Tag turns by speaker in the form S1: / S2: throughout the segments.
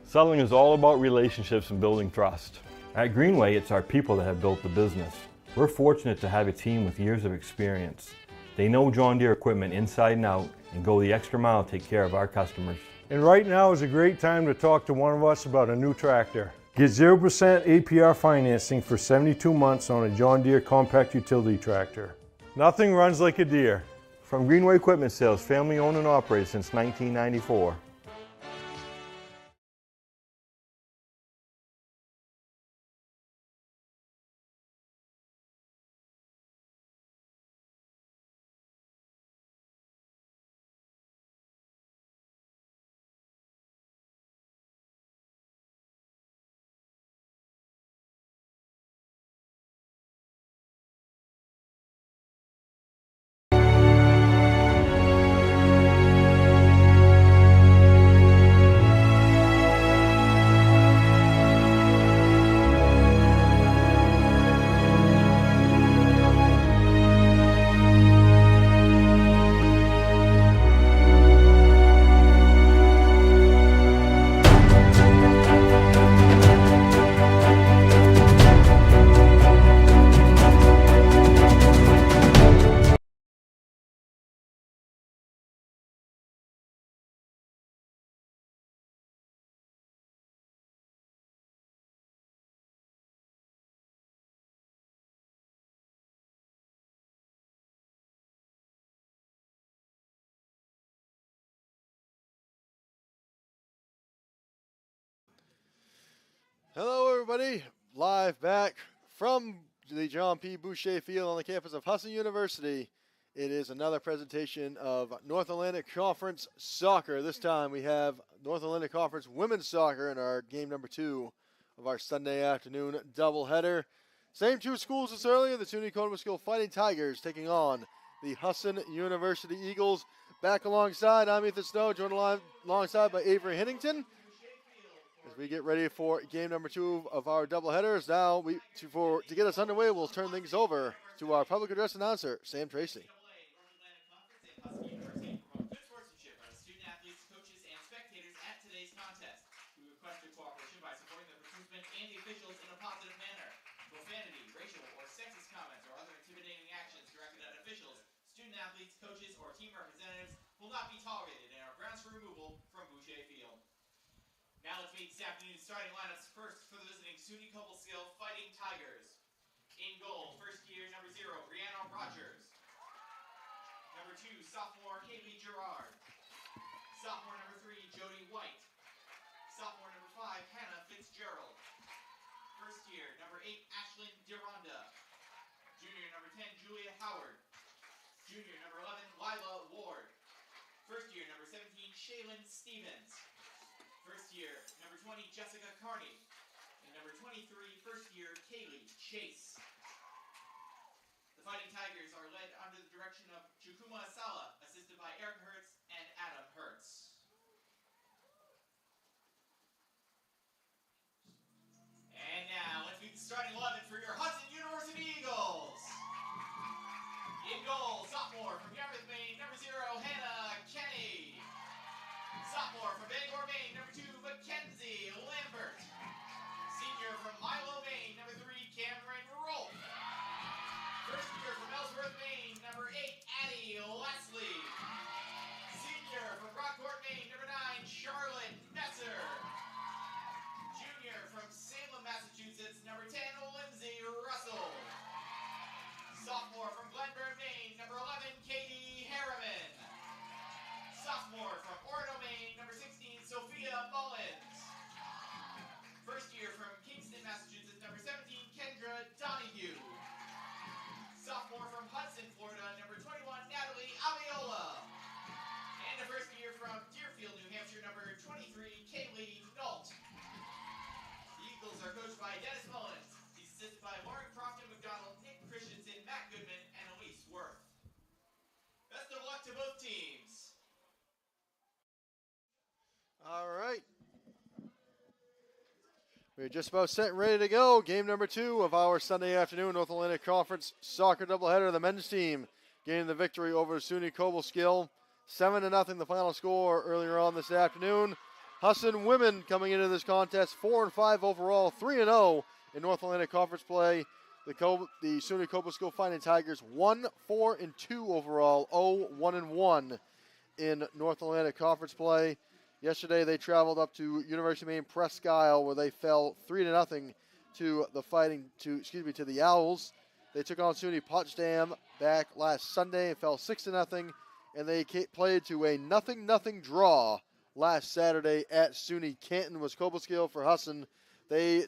S1: Selling is all about relationships and building trust. At Greenway, it's our people that have built the business. We're fortunate to have a team with years of experience. They know John Deere equipment inside and out and go the extra mile to take care of our customers.
S2: And right now is a great time to talk to one of us about a new tractor. Get 0% APR financing for 72 months on a John Deere compact utility tractor. Nothing runs like a Deere.
S1: From Greenway Equipment Sales, family owned and operated since 1994.
S3: Hello, everybody. Live back from the John P. Boucher Field on the campus of Husson University. It is another presentation of North Atlantic Conference Soccer. This time we have North Atlantic Conference Women's Soccer in our game number 2 of our Sunday afternoon doubleheader. Same two schools as earlier, the SUNY Cobleskill Fighting Tigers taking on the Husson University Eagles. Back alongside, I'm Ethan Snow, joined alongside by Avery Hennington. As we get ready for game number 2 of our doubleheaders, now to get us underway, we'll turn things over to our public address announcer, Sam Tracy.
S4: And the officials in a positive manner. Profanity, racial, or sexist comments or other intimidating actions directed at officials, student athletes, coaches, or team representatives will not be tolerated and are grounds for removal from Boucher Field. Now let's meet this afternoon's starting lineups. First for the visiting SUNY Cobleskill Fighting Tigers. In goal, first year number 0, Brianna Rogers. Number 2, sophomore Haley Gerard. Sophomore number 3, Jody White. Sophomore number 5, Hannah Fitzgerald. First year, number 8, Ashlyn Deronda. Junior, number 10, Julia Howard. Junior, number 11, Lila Ward. First year, number 17, Shaylin Stevens. First year, number 20, Jessica Carney. And number 23, first year, Kaylee Chase. The Fighting Tigers are led under the direction of Chukuma Asala, assisted by Eric Hertz and Adam Hertz. And now, let's meet the starting 11 for your Husson University Eagles. In goal, sophomore from Yarmouth, Maine, number 0, Hannah Kenny. Sophomore from Bangor, Maine, number 2, Mackenzie Lambert. Senior from Milo, Maine, number 3, Cameron Rolfe. First year from Ellsworth, Maine, number 8, Addie Leslie. Senior from Rockport, Maine, number 9, Charlotte Messer. Junior from Salem, Massachusetts, number 10, Lindsay Russell. Sophomore from Glenburn, Maine, number 11, Katie Harriman. Sophomore from Orono, Maine, number 16, Sophia Mullins. First year from Kingston, Massachusetts, number 17, Kendra Donahue. Sophomore from Hudson, Florida, number 21, Natalie Aviola. And the first year from Deerfield, New Hampshire, number 23, Kaylee Nault. The Eagles are coached by Dennis Mullins. He's assisted by Lauren Crofton McDonald, Nick Christensen, Matt Goodman, and Elise Worth. Best of luck to both teams.
S3: All right. We're just about set and ready to go. Game number 2 of our Sunday afternoon North Atlantic Conference Soccer doubleheader. The men's team gaining the victory over SUNY Cobleskill. 7-0 the final score earlier on this afternoon. Husson women coming into this contest 4-5 overall, 3-0 in North Atlantic Conference play. The SUNY Cobleskill Fighting Tigers 1-4-2 overall, 0-1-1 in North Atlantic Conference play. Yesterday they traveled up to University of Maine Presque Isle where they fell 3-0 to the Owls. They took on SUNY Potsdam back last Sunday and fell 6-0, and they played to a 0-0 draw last Saturday at SUNY Canton. Was Cobleskill for Husson. They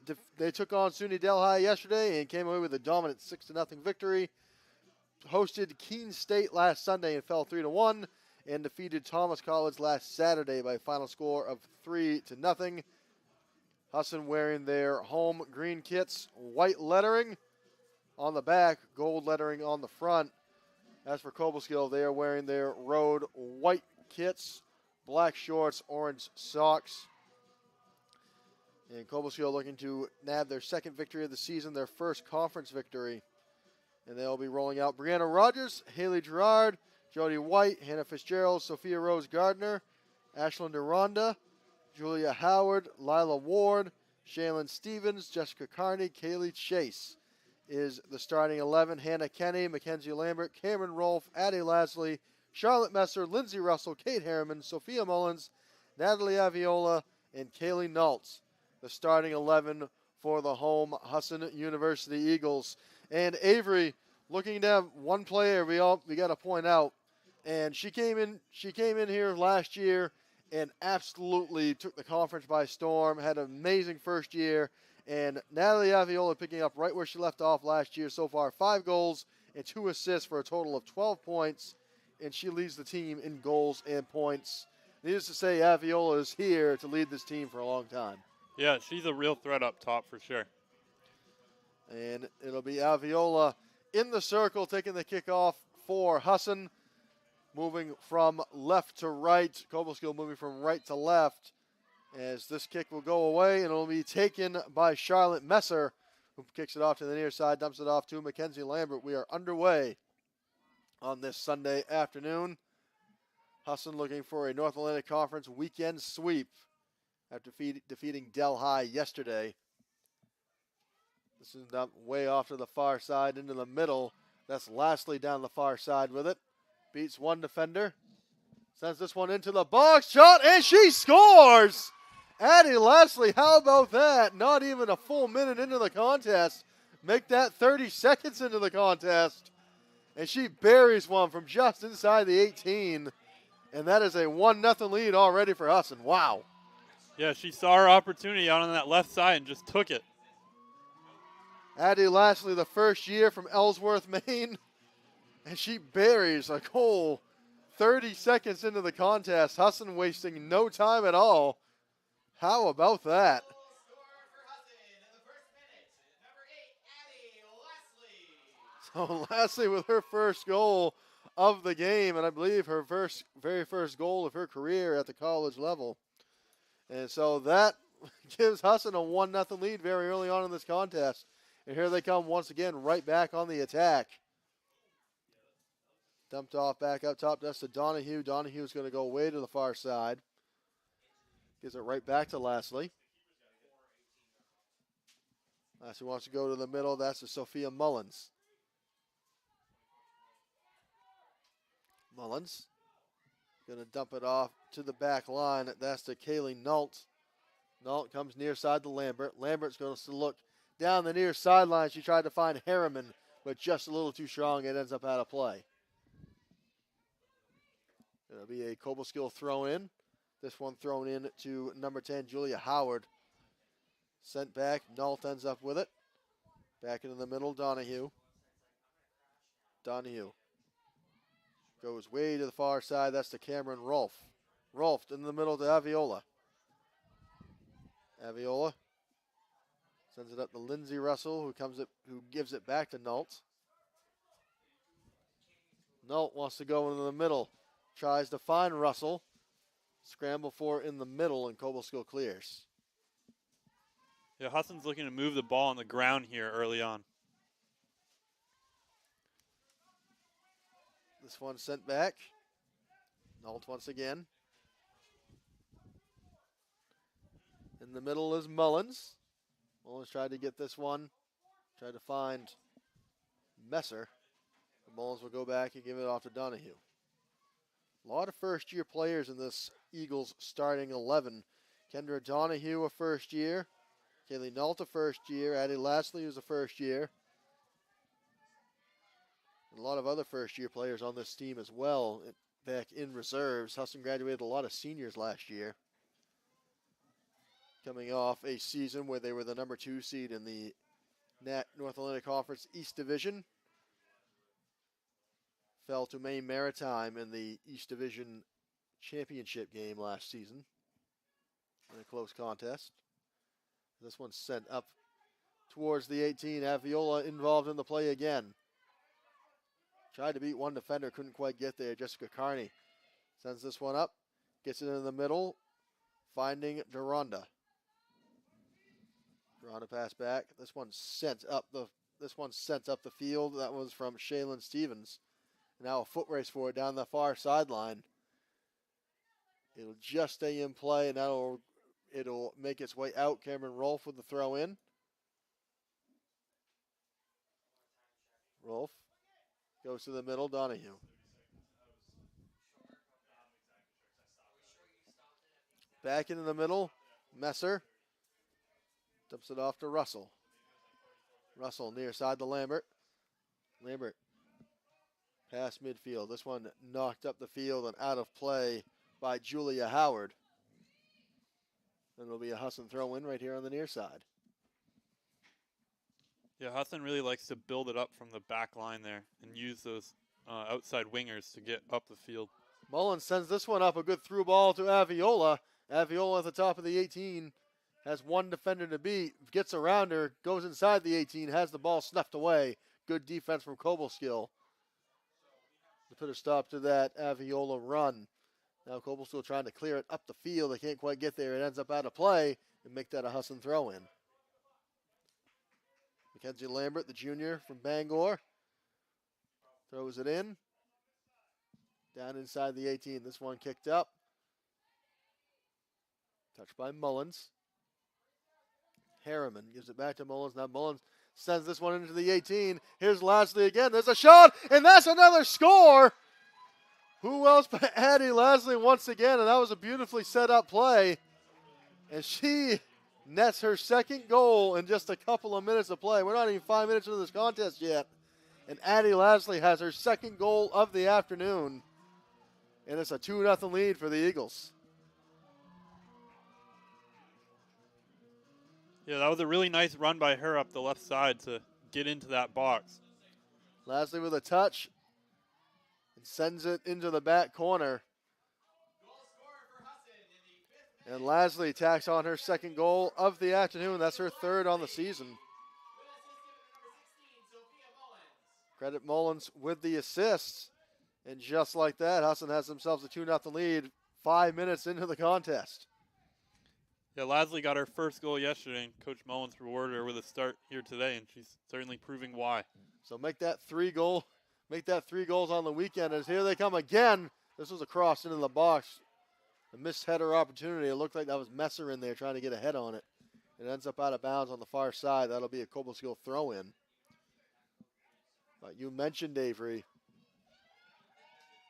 S3: took on SUNY Delhi yesterday and came away with a dominant 6-0 victory. Hosted Keene State last Sunday and fell 3-1, and defeated Thomas College last Saturday by a final score of 3-0. Husson wearing their home green kits, white lettering on the back, gold lettering on the front. As for Cobleskill, they are wearing their road white kits, black shorts, orange socks. And Cobleskill looking to nab their second victory of the season, their first conference victory. And they'll be rolling out Brianna Rogers, Haley Gerard, Jody White, Hannah Fitzgerald, Sophia Rose Gardner, Ashlyn Deronda, Julia Howard, Lila Ward, Shaylin Stevens, Jessica Carney, Kaylee Chase is the starting 11. Hannah Kenny, Mackenzie Lambert, Cameron Rolfe, Addie Lasley, Charlotte Messer, Lindsay Russell, Kate Harriman, Sophia Mullins, Natalie Aviola, and Kaylee Naltz. The starting 11 for the home Husson University Eagles. And Avery, looking to have one player we got to point out, and she came in here last year and absolutely took the conference by storm. Had an amazing first year, and Natalie Aviola picking up right where she left off last year so far. 5 goals and 2 assists for a total of 12 points, and she leads the team in goals and points. Needless to say, Aviola is here to lead this team for a long time.
S5: Yeah, she's a real threat up top for sure.
S3: And it'll be Aviola in the circle taking the kickoff for Husson. Moving from left to right. Cobleskill moving from right to left. As this kick will go away, and it'll be taken by Charlotte Messer, who kicks it off to the near side, dumps it off to Mackenzie Lambert. We are underway on this Sunday afternoon. Husson looking for a North Atlantic Conference weekend sweep after defeating Delhi yesterday. This is up way off to the far side into the middle. That's Lasley down the far side with it. Beats one defender. Sends this one into the box. Shot, and she scores! Addie Lasley, how about that? Not even a full minute into the contest. Make that 30 seconds into the contest. And she buries one from just inside the 18. And that is a 1-0 lead already for Husson. Wow.
S5: Yeah, she saw her opportunity out on that left side and just took it.
S3: Addie Lasley, the first year from Ellsworth, Maine. And she buries a goal 30 seconds into the contest. Husson wasting no time at all. How about that? So Lasley with her first goal of the game, and I believe her very first goal of her career at the college level. And so that gives Husson a 1-0 lead very early on in this contest. And here they come once again, right back on the attack. Dumped off back up top. That's to Donahue. Donahue's going to go way to the far side. Gives it right back to Lasley. Lasley wants to go to the middle. That's to Sophia Mullins. Mullins going to dump it off to the back line. That's to Kaylee Nault. Nault comes near side to Lambert. Lambert's going to look down the near sideline. She tried to find Harriman, but just a little too strong. It ends up out of play. It'll be a Cobleskill throw in. This one thrown in to number 10, Julia Howard. Sent back. Nault ends up with it. Back into the middle, Donahue. Donahue goes way to the far side. That's to Cameron Rolfe. Rolfe in the middle to Aviola. Aviola sends it up to Lindsay Russell, who gives it back to Nault. Nault wants to go into the middle. Tries to find Russell. Scramble for it in the middle, and Cobleskill clears.
S5: Yeah, Husson's looking to move the ball on the ground here early on.
S3: This one sent back. Nault once again. In the middle is Mullins. Mullins tried to get this one. Tried to find Messer. Mullins will go back and give it off to Donahue. A lot of first-year players in this Eagles starting 11. Kendra Donahue, a first year. Kaylee Nault, a first year. Addie Lastly, who's a first year. And a lot of other first-year players on this team as well, back in reserves. Husson graduated a lot of seniors last year, coming off a season where they were the number 2 seed in the North Atlantic Conference East Division. Fell to Maine Maritime in the East Division championship game last season in a close contest. This one's sent up towards the 18. Aviola involved in the play again. Tried to beat one defender, couldn't quite get there. Jessica Carney sends this one up, gets it in the middle, finding Deronda. Deronda pass back. This one sent up the field. That was from Shaylin Stevens. Now a foot race for it down the far sideline. It'll just stay in play, and it'll make its way out. Cameron Rolfe with the throw in. Rolfe goes to the middle. Donahue. Back into the middle. Messer dumps it off to Russell. Russell near side to Lambert. Lambert past midfield. This one knocked up the field and out of play by Julia Howard. And it'll be a Husson throw in right here on the near side.
S5: Yeah, Husson really likes to build it up from the back line there and use those outside wingers to get up the field.
S3: Mullins sends this one up, a good through ball to Aviola. Aviola at the top of the 18 has one defender to beat, gets around her, goes inside the 18, has the ball snuffed away. Good defense from Cobleskill to put a stop to that Aviola run. Now Cobleskill trying to clear it up the field. They can't quite get there. It ends up out of play and make that a Husson throw in. Mackenzie Lambert, the junior from Bangor, throws it in. Down inside the 18. This one kicked up. Touched by Mullins. Harriman gives it back to Mullins. Now Mullins sends this one into the 18. Here's Lastly again. There's a shot, and that's another score. Who else but Addie Lastly once again, and that was a beautifully set up play. And she nets her second goal in just a couple of minutes of play. We're not even 5 minutes into this contest yet. And Addie Lastly has her second goal of the afternoon. And it's a 2-0 lead for the Eagles.
S5: Yeah, that was a really nice run by her up the left side to get into that box.
S3: Lastly with a touch and sends it into the back corner. And Lastly tacks on her second goal of the afternoon. That's her third on the season. Credit Mullins with the assists. And just like that, Husson has themselves a 2-0 lead 5 minutes into the contest.
S5: Yeah, Lastly got her first goal yesterday, and Coach Mullins rewarded her with a start here today, and she's certainly proving why.
S3: So make that 3 goals on the weekend as here they come again. This was a cross into the box. A missed header opportunity. It looked like that was Messer in there trying to get a head on it. It ends up out of bounds on the far side. That'll be a Cobleskill throw in. But you mentioned Avery.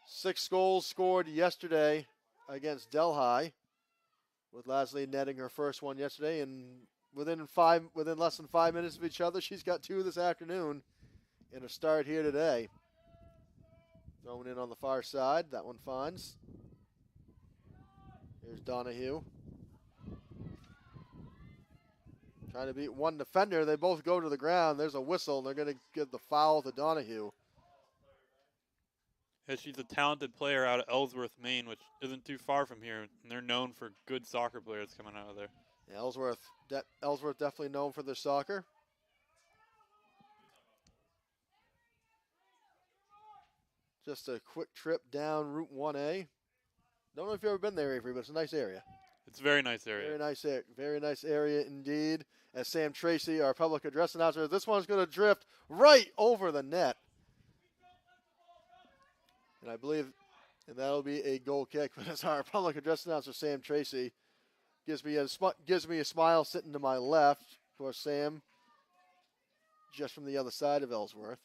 S3: 6 goals scored yesterday against Delhi, with Lastly netting her first one yesterday, and within less than 5 minutes of each other, she's got 2 this afternoon in a start here today. Thrown in on the far side. That one finds. Here's Donahue. Trying to beat one defender. They both go to the ground. There's a whistle, and they're going to give the foul to Donahue.
S5: Yeah, she's a talented player out of Ellsworth, Maine, which isn't too far from here, and they're known for good soccer players coming out of there.
S3: Yeah, Ellsworth definitely known for their soccer. Just a quick trip down Route 1A. Don't know if you've ever been there, Avery, but it's a nice area.
S5: It's a very nice area.
S3: Very nice area indeed. As Sam Tracy, our public address announcer, this one's going to drift right over the net. And I believe that'll be a goal kick. But as our public address announcer, Sam Tracy, gives me a smile sitting to my left. Of course, Sam just from the other side of Ellsworth.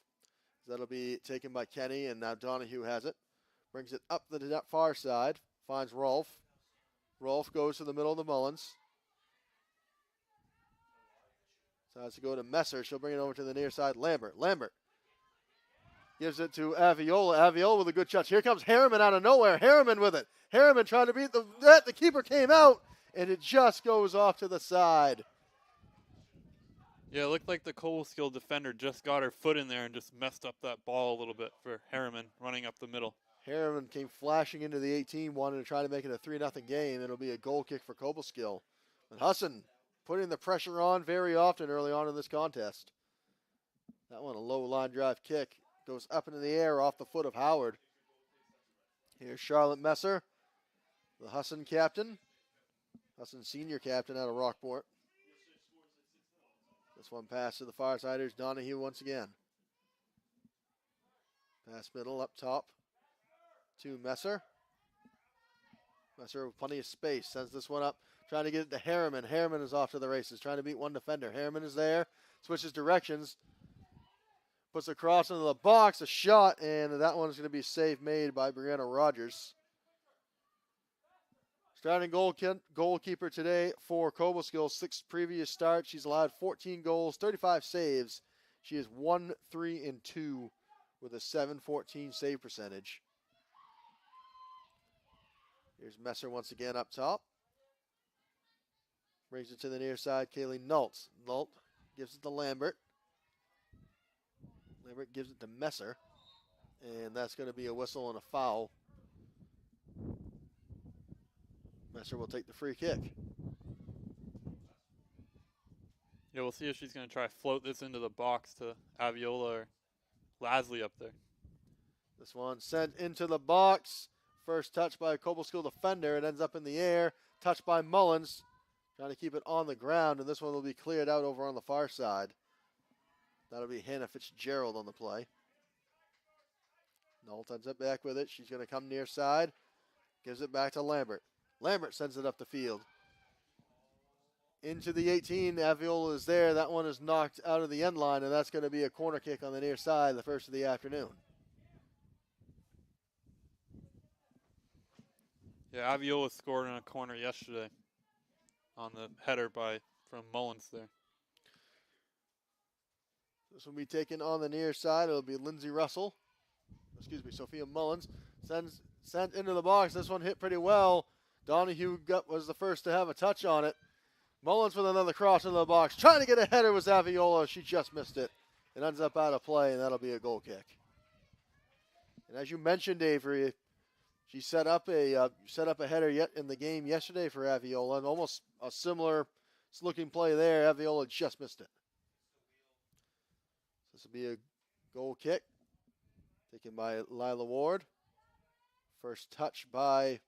S3: That'll be taken by Kenny, and now Donahue has it. Brings it up the far side. Finds Rolf. Rolf goes to the middle of the Mullins. Decides to go to Messer. She'll bring it over to the near side. Lambert. Lambert gives it to Aviola. Aviola with a good touch. Here comes Harriman out of nowhere. Harriman with it. Harriman trying to beat the net. The keeper came out, and it just goes off to the side.
S5: Yeah, it looked like the Cobleskill defender just got her foot in there and just messed up that ball a little bit for Harriman running up the middle.
S3: Harriman came flashing into the 18, wanted to try to make it a 3-0 game. It'll be a goal kick for Cobleskill. And Husson putting the pressure on very often early on in this contest. That one, a low line drive kick. Goes up into the air off the foot of Howard. Here's Charlotte Messer, the Husson captain. Husson senior captain out of Rockport. This one pass to the far side. Here's Donahue once again. Pass middle up top to Messer. Messer with plenty of space. Sends this one up. Trying to get it to Harriman. Harriman is off to the races. Trying to beat one defender. Harriman is there. Switches directions. Puts a cross into the box. A shot. And that one is going to be save made by Brianna Rogers. Starting goalkeeper today for Cobleskill. 6 previous starts. She's allowed 14 goals, 35 saves. She is 1-3-2 with a .714 save percentage. Here's Messer once again up top. Brings it to the near side. Kaylee Nault. Nault gives it to Lambert. Lambert gives it to Messer. And that's going to be a whistle and a foul. Messer will take the free kick.
S5: Yeah, we'll see if she's going to try to float this into the box to Aviola or Lasley up there.
S3: This one sent into the box. First touch by a Cobleskill defender. It ends up in the air. Touched by Mullins. Trying to keep it on the ground, and this one will be cleared out over on the far side. That'll be Hannah Fitzgerald on the play. Knoll ends up back with it. She's going to come near side. Gives it back to Lambert. Lambert sends it up the field. Into the 18. Aviola is there. That one is knocked out of the end line, and that's going to be a corner kick on the near side, the first of the afternoon.
S5: Yeah, Aviola scored in a corner yesterday on the header from Mullins there.
S3: This will be taken on the near side. It'll be Lindsay Russell. Sophia Mullins. Sent into the box. This one hit pretty well. Donahue was the first to have a touch on it. Mullins with another cross into the box. Trying to get a header was Aviola. She just missed it. It ends up out of play, and that'll be a goal kick. And as you mentioned, Avery, she set up a header yet in the game yesterday for Aviola, and almost a similar looking play there. Aviola just missed it. This will be a goal kick taken by Lila Ward. First touch by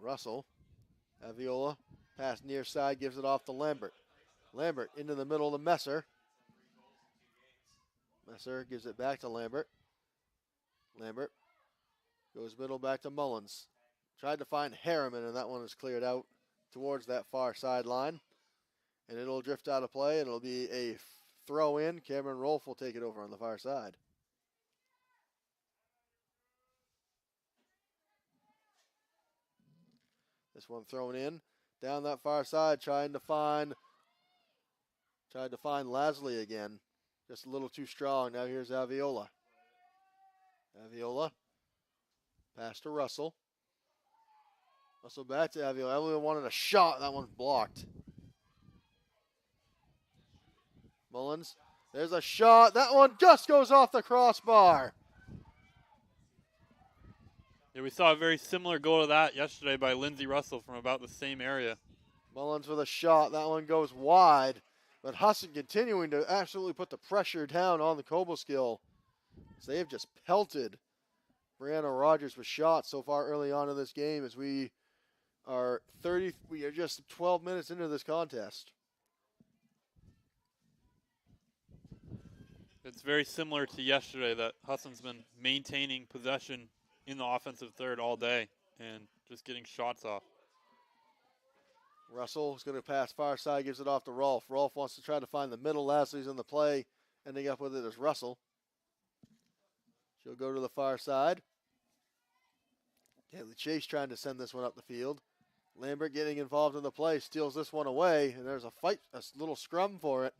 S3: Russell. Aviola pass near side, gives it off to Lambert. Lambert into the middle of Messer. Messer gives it back to Lambert. Lambert goes middle back to Mullins. Tried to find Harriman, and that one is cleared out towards that far sideline. And it'll drift out of play, and it'll be a throw in. Cameron Rolfe will take it over on the far side. This one thrown in down that far side, trying to find Lasley again. Just a little too strong. Now here's Aviola. Aviola. Pass to Russell. Russell back to Aviola. Aviola wanted a shot. That one's blocked. Mullins. There's a shot. That one just goes off the crossbar.
S5: Yeah, we saw a very similar goal to that yesterday by Lindsay Russell from about the same area.
S3: Mullins with a shot. That one goes wide. But Husson continuing to absolutely put the pressure down on the Cobleskill. So they've just pelted Brianna Rogers with shots so far early on in this game as we are just 12 minutes into this contest.
S5: It's very similar to yesterday that Husson's been maintaining possession in the offensive third all day and just getting shots off.
S3: Russell's going to pass far side, gives it off to Rolfe. Rolfe wants to try to find the middle. Lasley's in the play. Ending up with it is Russell. She'll go to the far side. Haley Chase trying to send this one up the field. Lambert getting involved in the play, steals this one away, and there's a fight, a little scrum for it.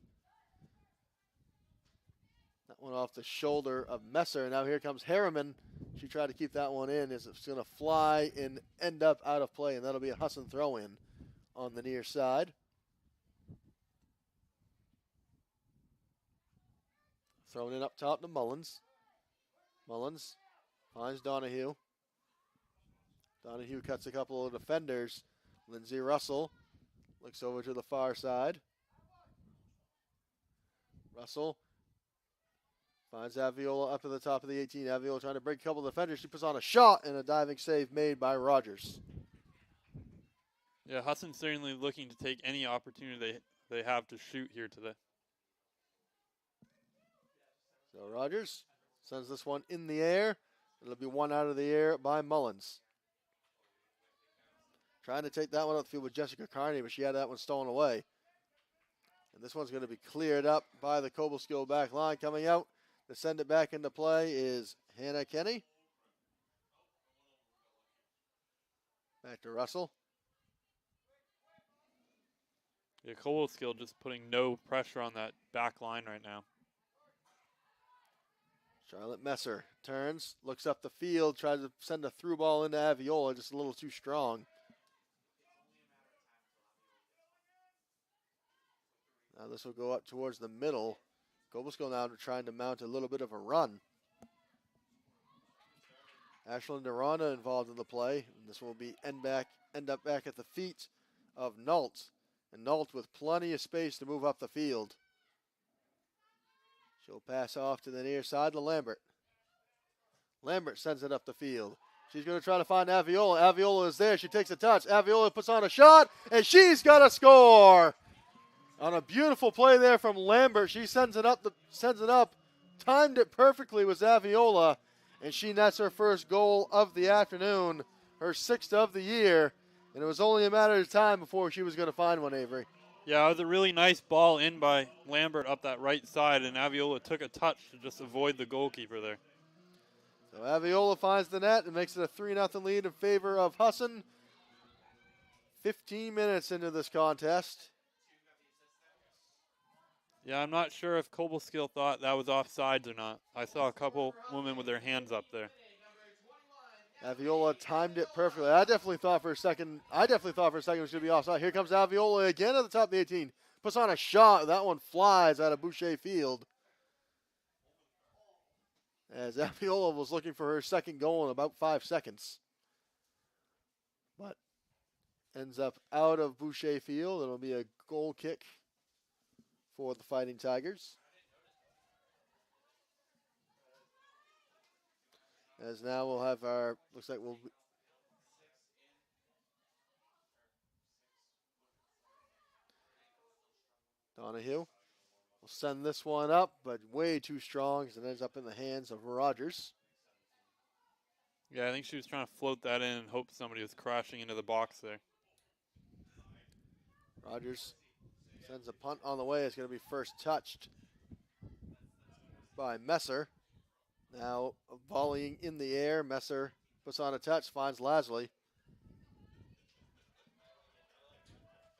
S3: That one off the shoulder of Messer. Now here comes Harriman. She tried to keep that one in as it's going to fly and end up out of play, and that'll be a Husson throw-in on the near side. Thrown in up top to Mullins. Mullins finds Donahue. Donahue cuts a couple of defenders. Lindsey Russell looks over to the far side. Russell finds Aviola up at the top of the 18. Aviola trying to break a couple of defenders. She puts on a shot and a diving save made by Rogers.
S5: Yeah, Husson's certainly looking to take any opportunity they have to shoot here today.
S3: So Rogers sends this one in the air. It'll be one out of the air by Mullins. Trying to take that one up the field with Jessica Carney, but she had that one stolen away. And this one's going to be cleared up by the Cobleskill back line. Coming out to send it back into play is Hannah Kenny. Back to Russell.
S5: Yeah, Cobleskill just putting no pressure on that back line right now.
S3: Charlotte Messer turns, looks up the field, tries to send a through ball into Aviola, just a little too strong. Now this will go up towards the middle. Cobleskill now trying to mount a little bit of a run. Ashlyn Duranda involved in the play. And this will be end up back at the feet of Nault. And Nault with plenty of space to move up the field. She'll pass off to the near side to Lambert. Lambert sends it up the field. She's going to try to find Aviola. Aviola is there. She takes a touch. Aviola puts on a shot, and she's got to score. On a beautiful play there from Lambert, she sends it up. Timed it perfectly with Aviola, and she nets her first goal of the afternoon, her 6th of the year, and it was only a matter of time before she was going to find one, Avery.
S5: Yeah, it was a really nice ball in by Lambert up that right side, and Aviola took a touch to just avoid the goalkeeper there.
S3: So Aviola finds the net and makes it a 3-0 lead in favor of Husson. 15 minutes into this contest.
S5: Yeah, I'm not sure if Cobleskill thought that was offsides or not. I saw a couple women with their hands up there.
S3: Aviola timed it perfectly. I definitely thought for a second it was going to be offside. Here comes Aviola again at the top of the 18. Puts on a shot. That one flies out of Boucher Field. As Aviola was looking for her second goal in about 5 seconds. But ends up out of Boucher Field. It'll be a goal kick for the Fighting Tigers. As now we'll have our, looks like we'll, Donahue will send this one up, but way too strong as it ends up in the hands of Rogers.
S5: Yeah, I think she was trying to float that in and hope somebody was crashing into the box there.
S3: Rogers sends a punt on the way. It's going to be first touched by Messer. Now volleying in the air. Messer puts on a touch, finds Lasley.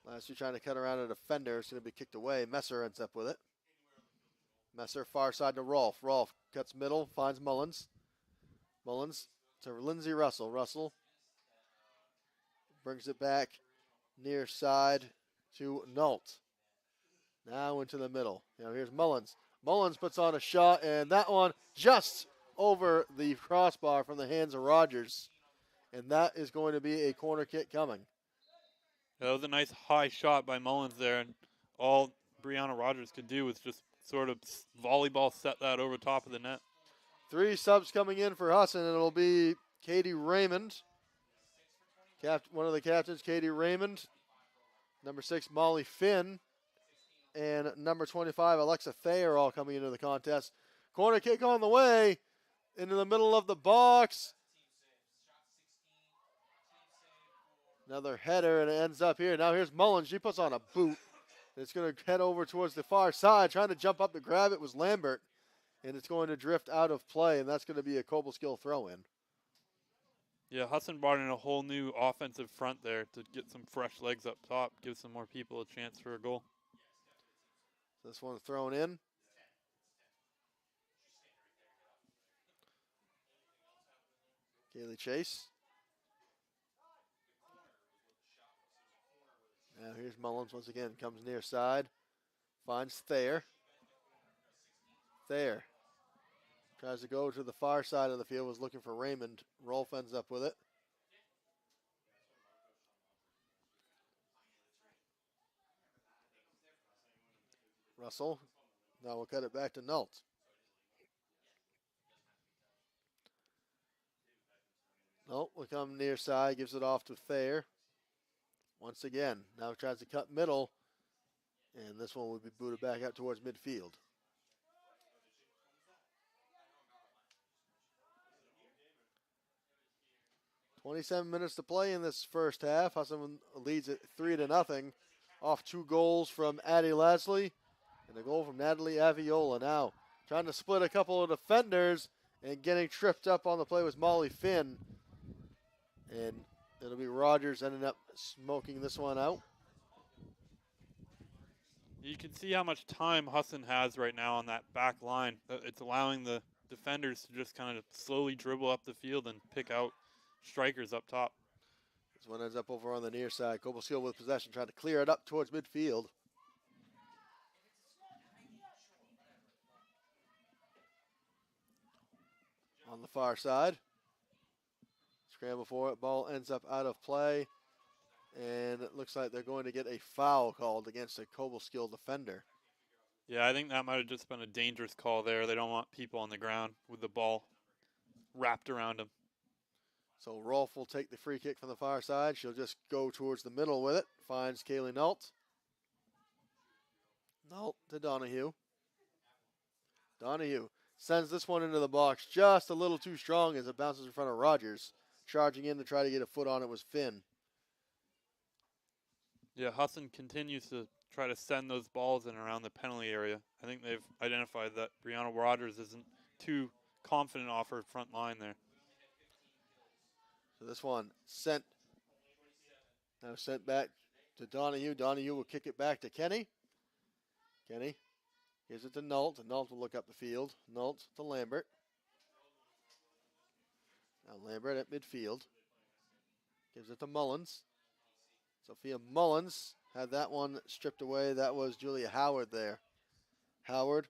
S3: Lasley trying to cut around a defender. It's going to be kicked away. Messer ends up with it. Messer far side to Rolfe. Rolfe cuts middle, finds Mullins. Mullins to Lindsey Russell. Russell brings it back near side to Nault. Now into the middle. Now here's Mullins. Mullins puts on a shot, and that one just over the crossbar from the hands of Rogers. And that is going to be a corner kick coming.
S5: Yeah, that was a nice high shot by Mullins there, and all Brianna Rogers could do was just sort of volleyball set that over top of the net.
S3: 3 subs coming in for Husson, and it'll be Katie Raymond. One of the captains, Katie Raymond. Number 6, Molly Finn. And number 25, Alexa Thayer, all coming into the contest. Corner kick on the way. Into the middle of the box. Another header, and it ends up here. Now here's Mullins. She puts on a boot. It's going to head over towards the far side. Trying to jump up to grab it was Lambert. And it's going to drift out of play, and that's going to be a Cobleskill throw-in.
S5: Yeah, Husson brought in a whole new offensive front there to get some fresh legs up top, give some more people a chance for a goal.
S3: This one's thrown in. Kaylee Chase. Now here's Mullins once again. Comes near side. Finds Thayer. Thayer tries to go to the far side of the field. Was looking for Raymond. Rolf ends up with it. Russell. Now we'll cut it back to Nault. Nault will come near side. Gives it off to Thayer. Once again. Now tries to cut middle. And this one will be booted back out towards midfield. 27 minutes to play in this first half. Husson leads it 3-0 off 2 goals from Addie Lasley and a goal from Natalie Aviola. Now trying to split a couple of defenders and getting tripped up on the play was Molly Finn. And it'll be Rogers ending up smoking this one out.
S5: You can see how much time Husson has right now on that back line. It's allowing the defenders to just kind of slowly dribble up the field and pick out strikers up top.
S3: This one ends up over on the near side. Cobleskill with possession, trying to clear it up towards midfield. On the far side. Scramble for it. Ball ends up out of play. And it looks like they're going to get a foul called against a Cobleskill defender.
S5: Yeah, I think that might have just been a dangerous call there. They don't want people on the ground with the ball wrapped around them.
S3: So Rolf will take the free kick from the far side. She'll just go towards the middle with it. Finds Kaylee Nault. Nault to Donahue. Donahue sends this one into the box just a little too strong as it bounces in front of Rogers. Charging in to try to get a foot on it was Finn.
S5: Yeah, Husson continues to try to send those balls in around the penalty area. I think they've identified that Brianna Rogers isn't too confident off her front line there.
S3: So this one sent back to Donahue. Donahue will kick it back to Kenny. Kenny gives it to Nault, and Nault will look up the field. Nault to Lambert. Now Lambert at midfield. Gives it to Mullins. Sophia Mullins had that one stripped away. That was Julia Howard there. Howard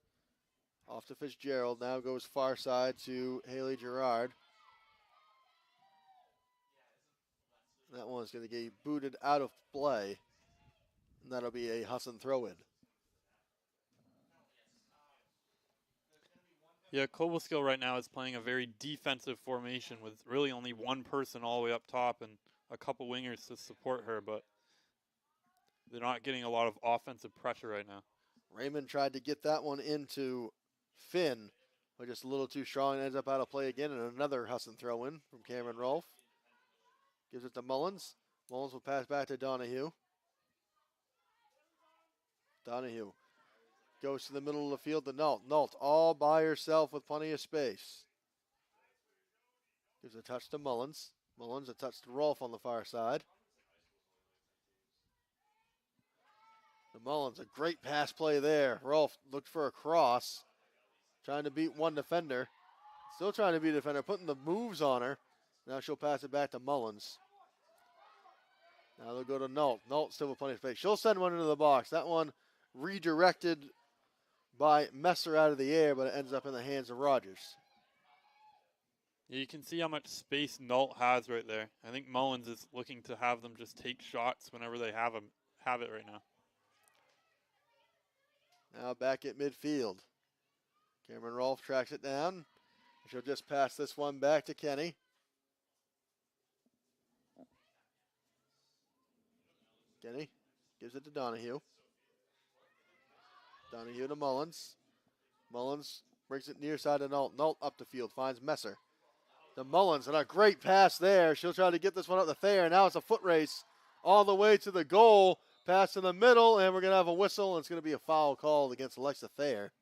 S3: off to Fitzgerald. Now goes far side to Haley Gerard. That one's going to get booted out of play. And that'll be a Husson throw-in.
S5: Yeah, Cobleskill right now is playing a very defensive formation with really only one person all the way up top and a couple wingers to support her, but they're not getting a lot of offensive pressure right now.
S3: Raymond tried to get that one into Finn, but just a little too strong and ends up out of play again. And another Husson throw-in from Cameron Rolfe. Gives it to Mullins. Mullins will pass back to Donahue. Donahue goes to the middle of the field to Nault. Nault all by herself with plenty of space. Gives a touch to Mullins. Mullins a touch to Rolfe on the far side. The Mullins, a great pass play there. Rolfe looked for a cross. Trying to beat one defender. Still trying to beat a defender. Putting the moves on her. Now she'll pass it back to Mullins. Now they'll go to Nault. Nault still with plenty of space. She'll send one into the box. That one redirected by Messer out of the air, but it ends up in the hands of Rogers.
S5: Yeah, you can see how much space Nault has right there. I think Mullins is looking to have them just take shots whenever they have it right now.
S3: Now back at midfield. Cameron Rolfe tracks it down. She'll just pass this one back to Kenny. Kenny gives it to Donahue. Donahue to Mullins. Mullins brings it near side to Nault. Nault up the field, finds Messer. To Mullins, and a great pass there. She'll try to get this one up the Thayer. Now it's a foot race all the way to the goal. Pass in the middle, and we're going to have a whistle, and it's going to be a foul called against Alexa Thayer.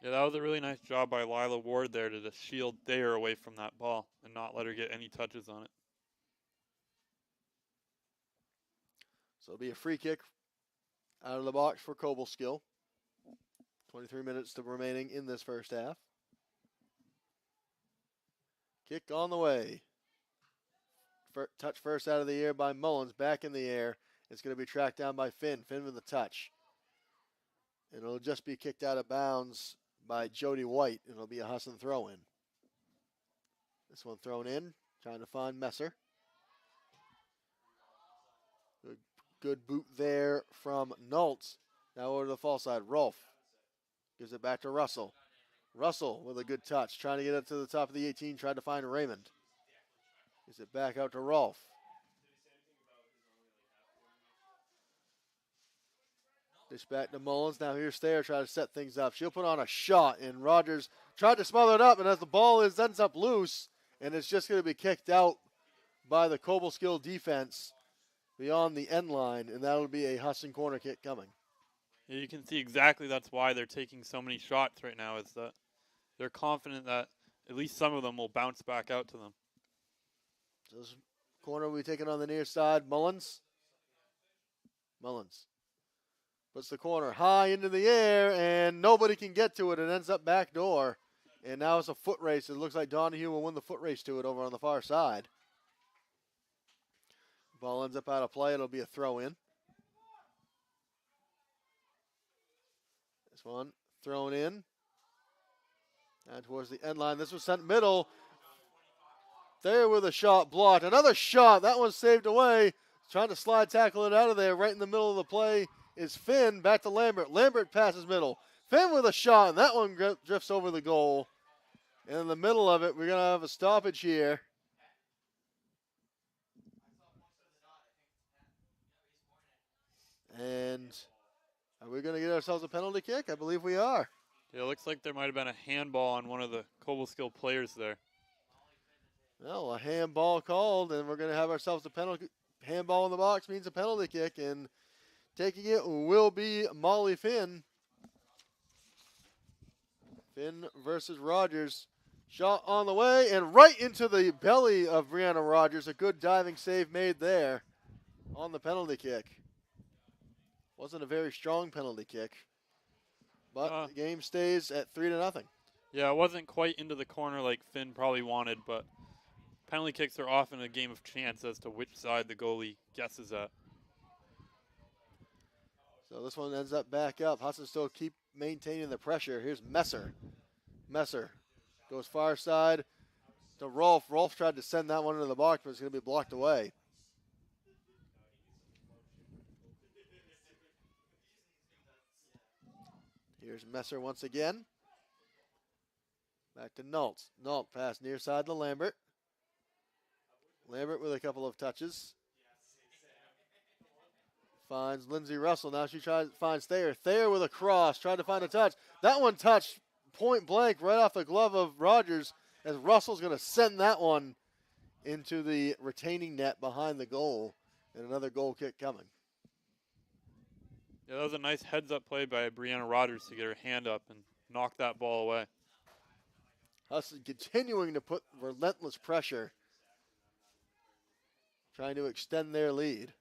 S5: Yeah, that was a really nice job by Lila Ward there to just shield Thayer away from that ball and not let her get any touches on it.
S3: So it'll be a free kick out of the box for Cobleskill. 23 minutes remaining in this first half. Kick on the way. Touch first out of the air by Mullins. Back in the air. It's going to be tracked down by Finn. Finn with the touch. And it'll just be kicked out of bounds by Jody White. And it'll be a Husson throw-in. This one thrown in. Trying to find Messer. Good boot there from Noltz. Now over to the far side. Rolfe gives it back to Russell. Russell with a good touch. Trying to get up to the top of the 18. Tried to find Raymond. Gives it back out to Rolfe. Dish back to Mullins. Now here's Thayer trying to set things up. She'll put on a shot, and Rogers tried to smother it up, and as the ball ends up loose, and it's just going to be kicked out by the Cobleskill defense beyond the end line, and that'll be a Husson corner kick coming.
S5: Yeah, you can see exactly that's why they're taking so many shots right now, is that they're confident that at least some of them will bounce back out to them.
S3: So this corner will be taken on the near side. Mullins. Mullins puts the corner high into the air, and nobody can get to it. It ends up back door. And now it's a foot race. It looks like Donahue will win the foot race to it over on the far side. Ball ends up out of play. It'll be a throw in. This one thrown in. And towards the end line. This was sent middle. There with a shot blocked. Another shot. That one's saved away. Trying to slide tackle it out of there. Right in the middle of the play is Finn. Back to Lambert. Lambert passes middle. Finn with a shot. And that one drifts over the goal. And in the middle of it, we're going to have a stoppage here. And are we going to get ourselves a penalty kick? I believe we are.
S5: Yeah, it looks like there might have been a handball on one of the Cobleskill players there.
S3: Well, a handball called, and we're going to have ourselves a penalty. Handball in the box means a penalty kick, and taking it will be Molly Finn. Finn versus Rogers. Shot on the way, and right into the belly of Brianna Rogers. A good diving save made there on the penalty kick. Wasn't a very strong penalty kick, but the game stays at 3-0.
S5: Yeah, it wasn't quite into the corner like Finn probably wanted, but penalty kicks are often a game of chance as to which side the goalie guesses at.
S3: So this one ends up back up. Husson still keep maintaining the pressure. Here's Messer. Messer goes far side to Rolfe. Rolfe tried to send that one into the box, but it's going to be blocked away. Here's Messer once again. Back to Noltz. Noltz pass near side to Lambert. Lambert with a couple of touches. Finds Lindsey Russell. Now she tries to find Thayer. Thayer with a cross. Tried to find a touch. That one touched point blank right off the glove of Rogers, as Russell's going to send that one into the retaining net behind the goal. And another goal kick coming.
S5: Yeah, that was a nice heads-up play by Brianna Rogers to get her hand up and knock that ball away.
S3: Husson continuing to put relentless pressure, trying to extend their lead.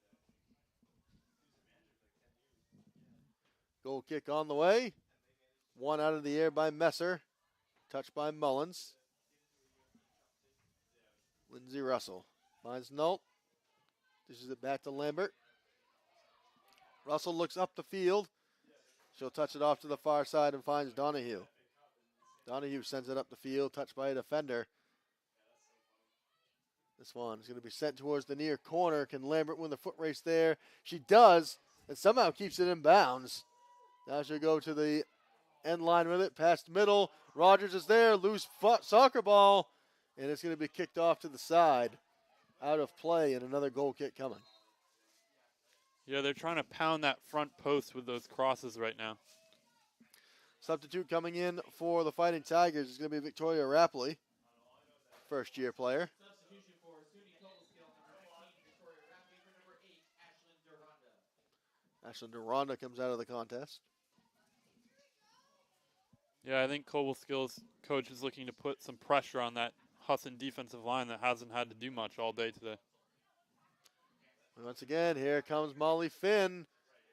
S3: Goal kick on the way. One out of the air by Messer. Touched by Mullins. Lindsey Russell finds Nolt. Dishes it back to Lambert. Russell looks up the field. She'll touch it off to the far side and finds Donahue. Donahue sends it up the field, touched by a defender. This one is going to be sent towards the near corner. Can Lambert win the foot race there? She does, and somehow keeps it in bounds. Now she'll go to the end line with it, past middle. Rogers is there, loose soccer ball, and it's going to be kicked off to the side. Out of play, and another goal kick coming.
S5: Yeah, they're trying to pound that front post with those crosses right now.
S3: Substitute coming in for the Fighting Tigers is going to be Victoria Rapley, first-year player.
S4: Substitution for SUNY Cobleskill,
S3: Ashlyn Deronda comes out of the contest.
S5: Yeah, I think Cobleskill's coach is looking to put some pressure on that Husson defensive line that hasn't had to do much all day today.
S3: And once again, here comes Molly Finn.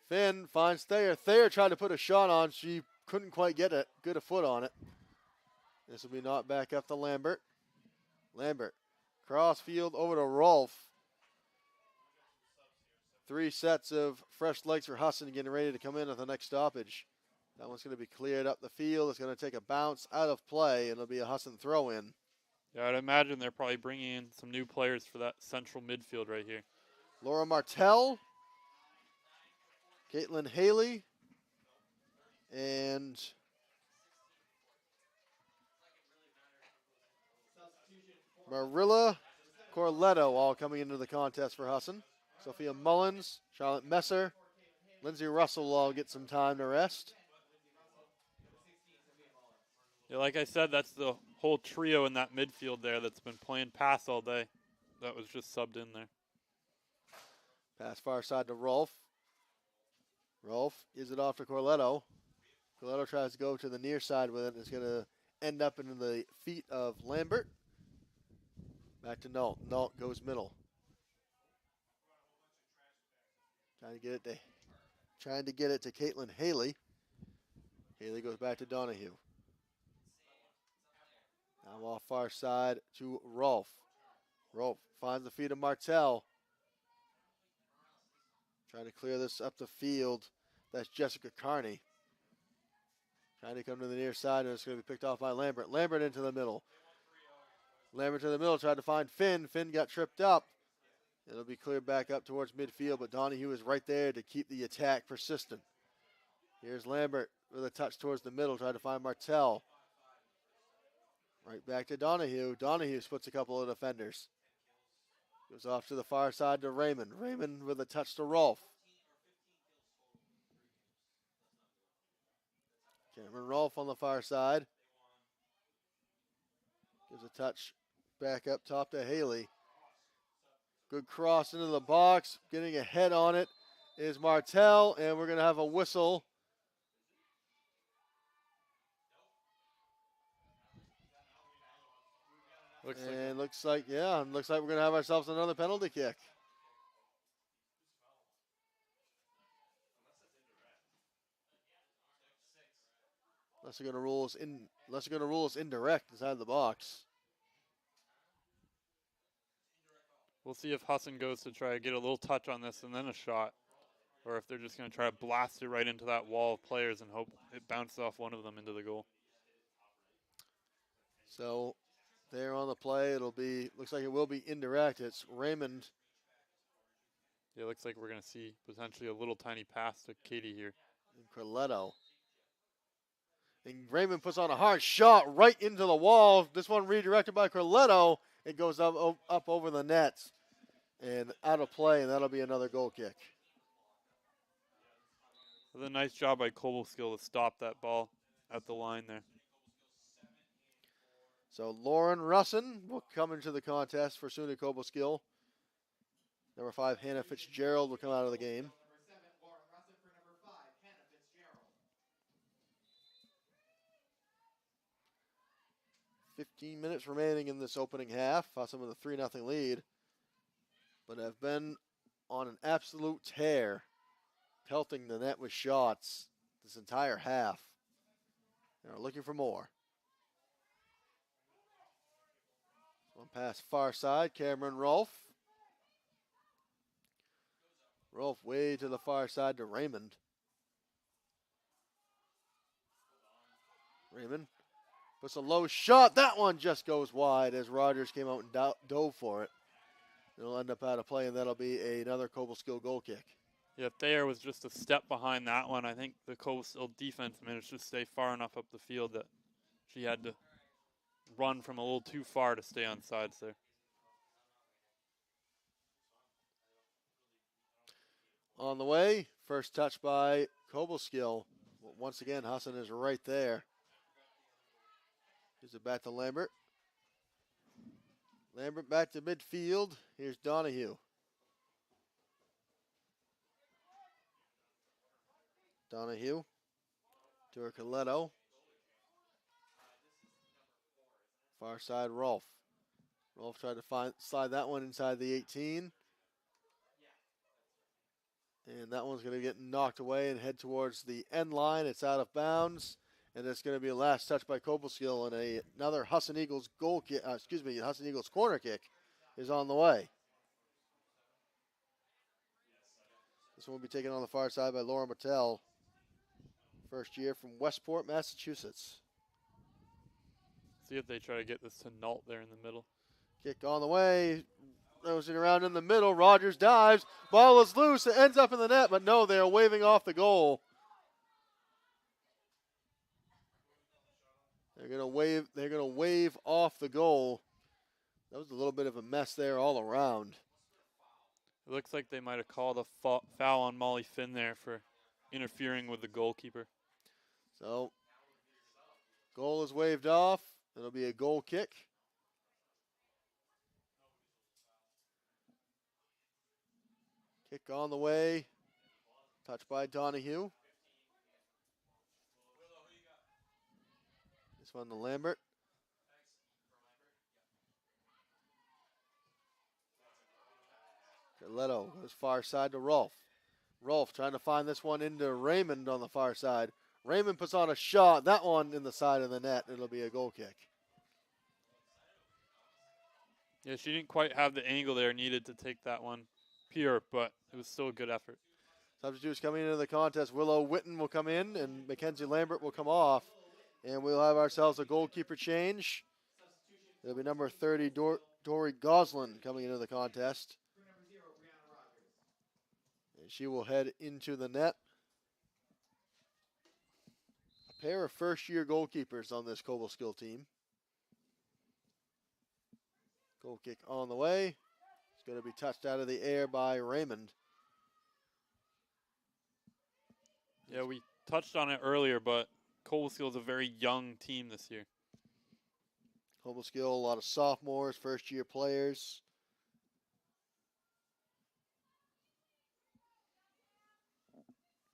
S3: Finn finds Thayer. Thayer tried to put a shot on. She couldn't quite get a foot on it. This will be knocked back up to Lambert. Lambert, cross field over to Rolfe. 3 sets of fresh legs for Husson getting ready to come in at the next stoppage. That one's going to be cleared up the field. It's going to take a bounce out of play, and it'll be a Husson throw-in.
S5: Yeah, I'd imagine they're probably bringing in some new players for that central midfield right here.
S3: Laura Martell, Caitlin Haley, and Marilla Corletto all coming into the contest for Husson. Sophia Mullins, Charlotte Messer, Lindsay Russell will all get some time to rest.
S5: Yeah, like I said, that's the whole trio in that midfield there that's been playing pass all day. That was just subbed in there.
S3: Pass far side to Rolfe. Rolfe gives it off to Corletto. Corletto tries to go to the near side with it. It's going to end up into the feet of Lambert. Back to Nault. Nault goes middle. Trying to get it to Caitlin Haley. Haley goes back to Donahue. Now off far side to Rolfe. Rolfe finds the feet of Martell. Trying to clear this up the field. That's Jessica Carney. Trying to come to the near side, and it's going to be picked off by Lambert. Lambert into the middle. Lambert to the middle, tried to find Finn. Finn got tripped up. It'll be cleared back up towards midfield, but Donahue is right there to keep the attack persistent. Here's Lambert with a touch towards the middle, trying to find Martell. Right back to Donahue. Donahue splits a couple of defenders. Goes off to the far side to Raymond. Raymond with a touch to Rolfe. Cameron Rolfe on the far side. Gives a touch back up top to Haley. Good cross into the box. Getting a head on it is Martell, and we're going to have a whistle. Looks like we're going to have ourselves another penalty kick. Unless they're going to rule us indirect inside the box.
S5: We'll see if Husson goes to try to get a little touch on this and then a shot, or if they're just going to try to blast it right into that wall of players and hope it bounces off one of them into the goal.
S3: So there on the play, looks like it will be indirect. It's Raymond.
S5: Yeah, it looks like we're going to see potentially a little tiny pass to Katie here.
S3: And Corletto. And Raymond puts on a hard shot right into the wall. This one redirected by Corletto. It goes up over the nets and out of play, and that'll be another goal kick.
S5: It was a nice job by Cobleskill to stop that ball at the line there.
S3: So Lauren Russin will come into the contest for SUNY Cobleskill. Number 5, Hannah Fitzgerald will come out of the game. 15 minutes remaining in this opening half. Husson with a 3-0 lead, but have been on an absolute tear, pelting the net with shots this entire half. And are looking for more. One pass far side, Cameron Rolfe. Rolfe way to the far side to Raymond. Raymond puts a low shot. That one just goes wide as Rogers came out and dove for it. It'll end up out of play, and that'll be another Cobleskill goal kick.
S5: Yeah, Thayer was just a step behind that one. I think the Cobleskill defense managed to stay far enough up the field that she had to run from a little too far to stay on sides there.
S3: On the way, first touch by Cobleskill. Once again, Husson is right there. Gives it back to Lambert. Lambert back to midfield. Here's Donahue. Donahue to Coletto. Far side, Rolfe. Rolfe tried to slide that one inside the 18. And that one's going to get knocked away and head towards the end line. It's out of bounds. And it's going to be a last touch by Cobleskill, and another Husson Eagles Husson Eagles corner kick is on the way. This one will be taken on the far side by Laura Martell. First year from Westport, Massachusetts.
S5: See if they try to get this to Nault there in the middle.
S3: Kick on the way. Throws it around in the middle. Rogers dives. Ball is loose. It ends up in the net, but no, they're waving off the goal. They're gonna wave off the goal. That was a little bit of a mess there all around.
S5: It looks like they might have called a foul on Molly Finn there for interfering with the goalkeeper.
S3: So, goal is waved off. It'll be a goal kick. Kick on the way. Touched by Donahue. This one to Lambert. Coletto goes far side to Rolfe. Rolfe trying to find this one into Raymond on the far side. Raymond puts on a shot. That one in the side of the net. It'll be a goal kick.
S5: Yeah, she didn't quite have the angle there needed to take that one pure, but it was still a good effort.
S3: Substitutes coming into the contest. Willow Witten will come in, and Mackenzie Lambert will come off. And we'll have ourselves a goalkeeper change. It'll be number 30, Dory Goslin, coming into the contest. And she will head into the net. A pair of first-year goalkeepers on this Cobleskill team. Goal kick on the way. It's going to be touched out of the air by Raymond.
S5: Yeah, we touched on it earlier, but Cobleskill is a very young team this year.
S3: Cobleskill, a lot of sophomores, first-year players.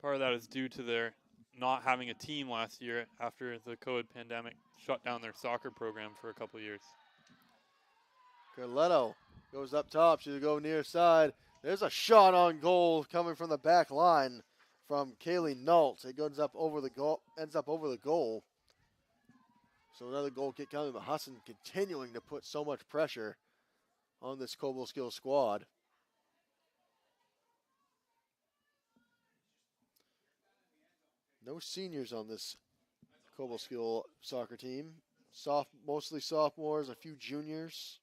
S5: Part of that is due to their not having a team last year after the COVID pandemic shut down their soccer program for a couple years.
S3: Coletto goes up top. She'll go near side. There's a shot on goal coming from the back line from Kaylee Nault. It goes up over the goal, ends up over the goal. So another goal kick coming, but Husson continuing to put so much pressure on this Cobleskill squad. No seniors on this Cobleskill soccer team. Mostly sophomores, a few juniors,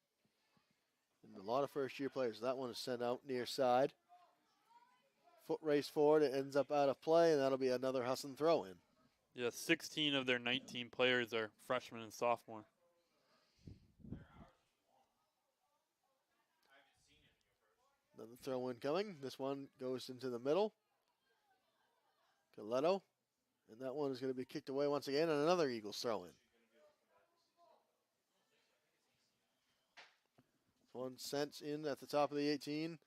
S3: and a lot of first-year players. That one is sent out near side. Foot race forward. It ends up out of play, and that'll be another Husson throw-in.
S5: Yeah, 16 of their 19 players are freshmen and sophomore.
S3: Another throw-in coming. This one goes into the middle. Coletto. And that one is going to be kicked away once again, and another Eagles throw-in. One sent in at the top of the 18.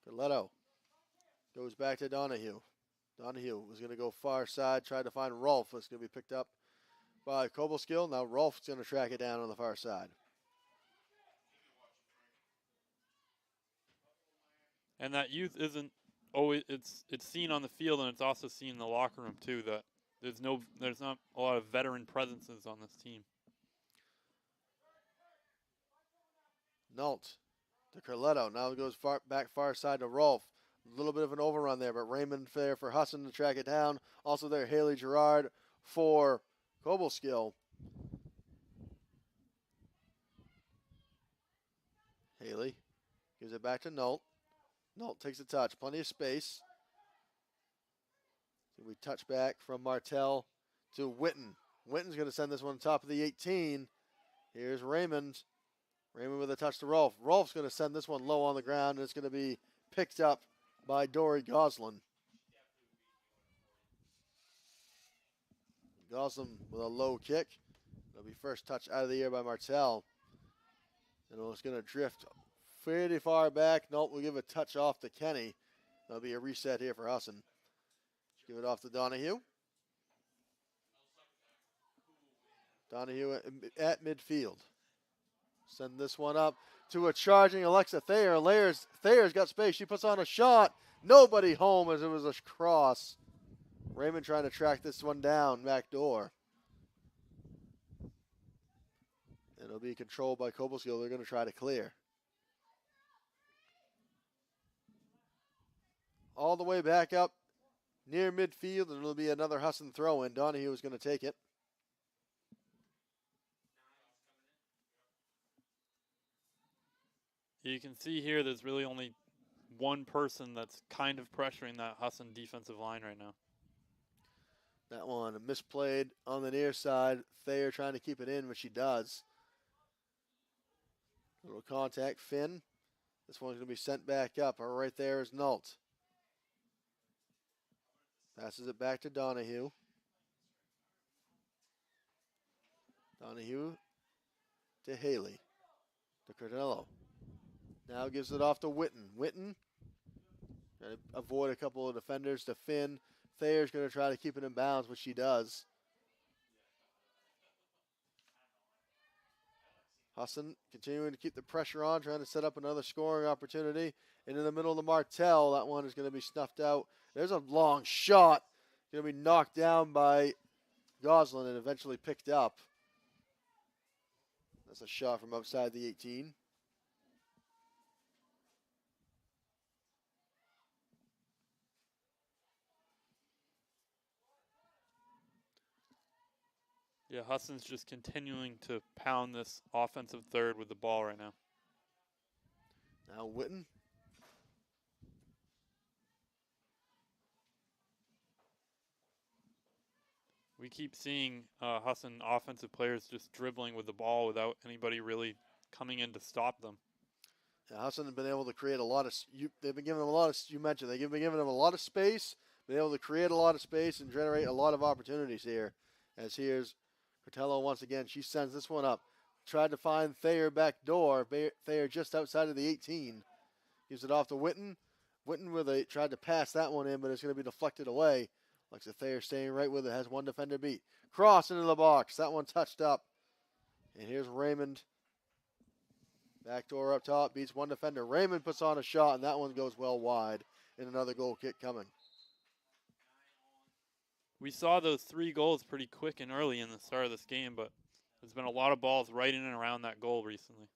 S3: Coletto goes back to Donahue. Donahue was going to go far side, tried to find Rolfe. It's going to be picked up by Cobleskill. Now Rolfe's going to track it down on the far side.
S5: And that youth isn't always, it's seen on the field, and it's also seen in the locker room too, that there's not a lot of veteran presences on this team.
S3: Nault to Coletto. Now it goes far side to Rolfe. A little bit of an overrun there, but Raymond there for Husson to track it down. Also there, Haley Gerard for Cobleskill. Haley gives it back to Nault. Nault takes a touch. Plenty of space. So we touch back from Martell to Witten. Witten's going to send this one top of the 18. Here's Raymond. Raymond with a touch to Rolfe. Rolfe's going to send this one low on the ground, and it's going to be picked up by Dory Goslin. Goslin with a low kick. It'll be first touch out of the air by Martell. And it's going to drift pretty far back. Nault will give a touch off to Kenny. That'll be a reset here for Husson. Give it off to Donahue. Donahue at midfield. Send this one up to a charging Alexa Thayer. Thayer's got space. She puts on a shot. Nobody home as it was a cross. Raymond trying to track this one down back door. It'll be controlled by Cobleskill. They're going to try to clear. All the way back up near midfield, and it'll be another Husson throw-in. Donahue is going to take it.
S5: You can see here there's really only one person that's kind of pressuring that Husson defensive line right now.
S3: That one misplayed on the near side. Thayer trying to keep it in, which she does. Little contact, Finn. This one's going to be sent back up. Right there is Nault. Passes it back to Donahue. Donahue to Haley. To Cordello. Now gives it off to Witten. Witten trying to avoid a couple of defenders to Finn. Thayer's going to try to keep it in bounds, which she does. Husson continuing to keep the pressure on, trying to set up another scoring opportunity. And in the middle of the Martell, that one is going to be snuffed out. There's a long shot. Going to be knocked down by Goslin and eventually picked up. That's a shot from outside the 18.
S5: Yeah, Husson's just continuing to pound this offensive third with the ball right now.
S3: Now Witten.
S5: We keep seeing Husson offensive players just dribbling with the ball without anybody really coming in to stop them.
S3: Yeah, Husson has been able to create a lot of. They've been giving them a lot of. You mentioned they've been giving them a lot of space. Been able to create a lot of space and generate a lot of opportunities here. As here's Cortello once again. She sends this one up. Tried to find Thayer back door. Thayer just outside of the 18. Gives it off to Witten. Witten tried to pass that one in, but it's going to be deflected away. Alexa Thayer staying right with it. Has one defender beat. Cross into the box. That one touched up. And here's Raymond. Backdoor up top. Beats one defender. Raymond puts on a shot, and that one goes well wide. And another goal kick coming.
S5: We saw those 3 goals pretty quick and early in the start of this game, but there's been a lot of balls right in and around that goal recently.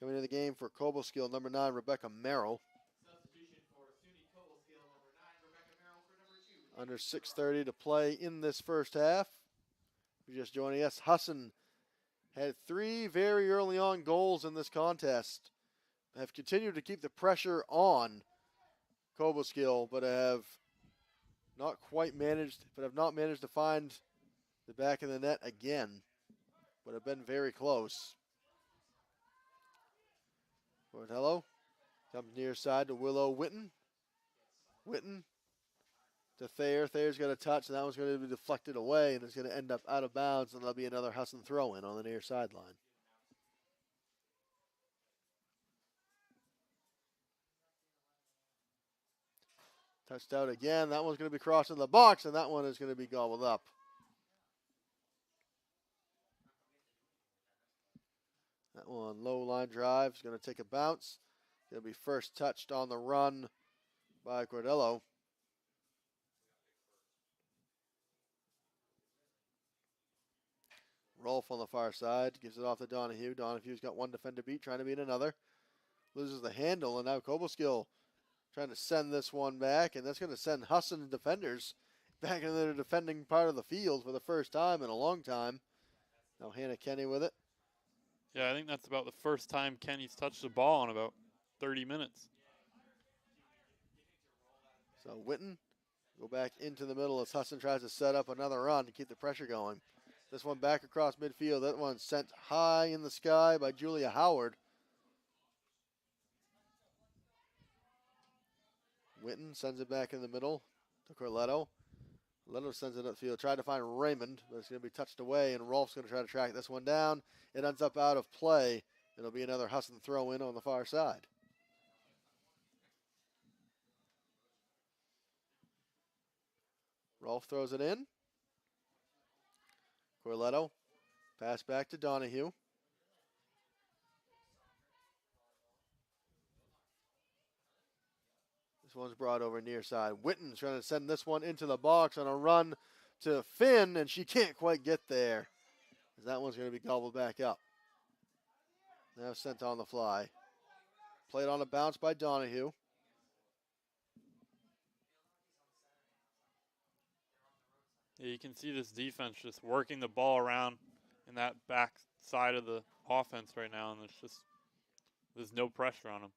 S3: Coming into the game for Cobleskill, number 9, Rebecca Merrill.
S4: Substitution for SUNY Cobleskill, number 9, Rebecca Merrill for number 2.
S3: Under 6:30 to play in this first half. If you're just joining us, Husson had 3 very early on goals in this contest. Have continued to keep the pressure on Cobleskill, but have not managed to find the back of the net again, but have been very close. Cortello comes near side to Willow Witten. Witten to Thayer. Thayer's got a touch, and that one's going to be deflected away, and it's going to end up out of bounds, and there'll be another Husson throw-in on the near sideline. Touched out again. That one's going to be crossing the box, and that one is going to be gobbled up. That one, low line drive, is going to take a bounce. Going to be first touched on the run by Cordello. Rolf on the far side, gives it off to Donahue. Donahue's got one defender beat, trying to beat another. Loses the handle, and now Cobleskill trying to send this one back, and that's going to send Husson defenders back into the defending part of the field for the first time in a long time. Now Hannah Kenny with it.
S5: Yeah, I think that's about the first time Kenny's touched the ball in about 30 minutes.
S3: So Witten go back into the middle as Husson tries to set up another run to keep the pressure going. This one back across midfield. That one sent high in the sky by Julia Howard. Witten sends it back in the middle to Corletto. Corletto sends it upfield. Tried to find Raymond, but it's going to be touched away, and Rolf's going to try to track this one down. It ends up out of play. It'll be another Husson throw in on the far side. Rolfe throws it in. Corletto, pass back to Donahue. This one's brought over near side. Witten trying to send this one into the box on a run to Finn, and she can't quite get there. That one's going to be gobbled back up. Now sent on the fly. Played on a bounce by Donahue.
S5: Yeah, you can see this defense just working the ball around in that back side of the offense right now, and there's no pressure on them.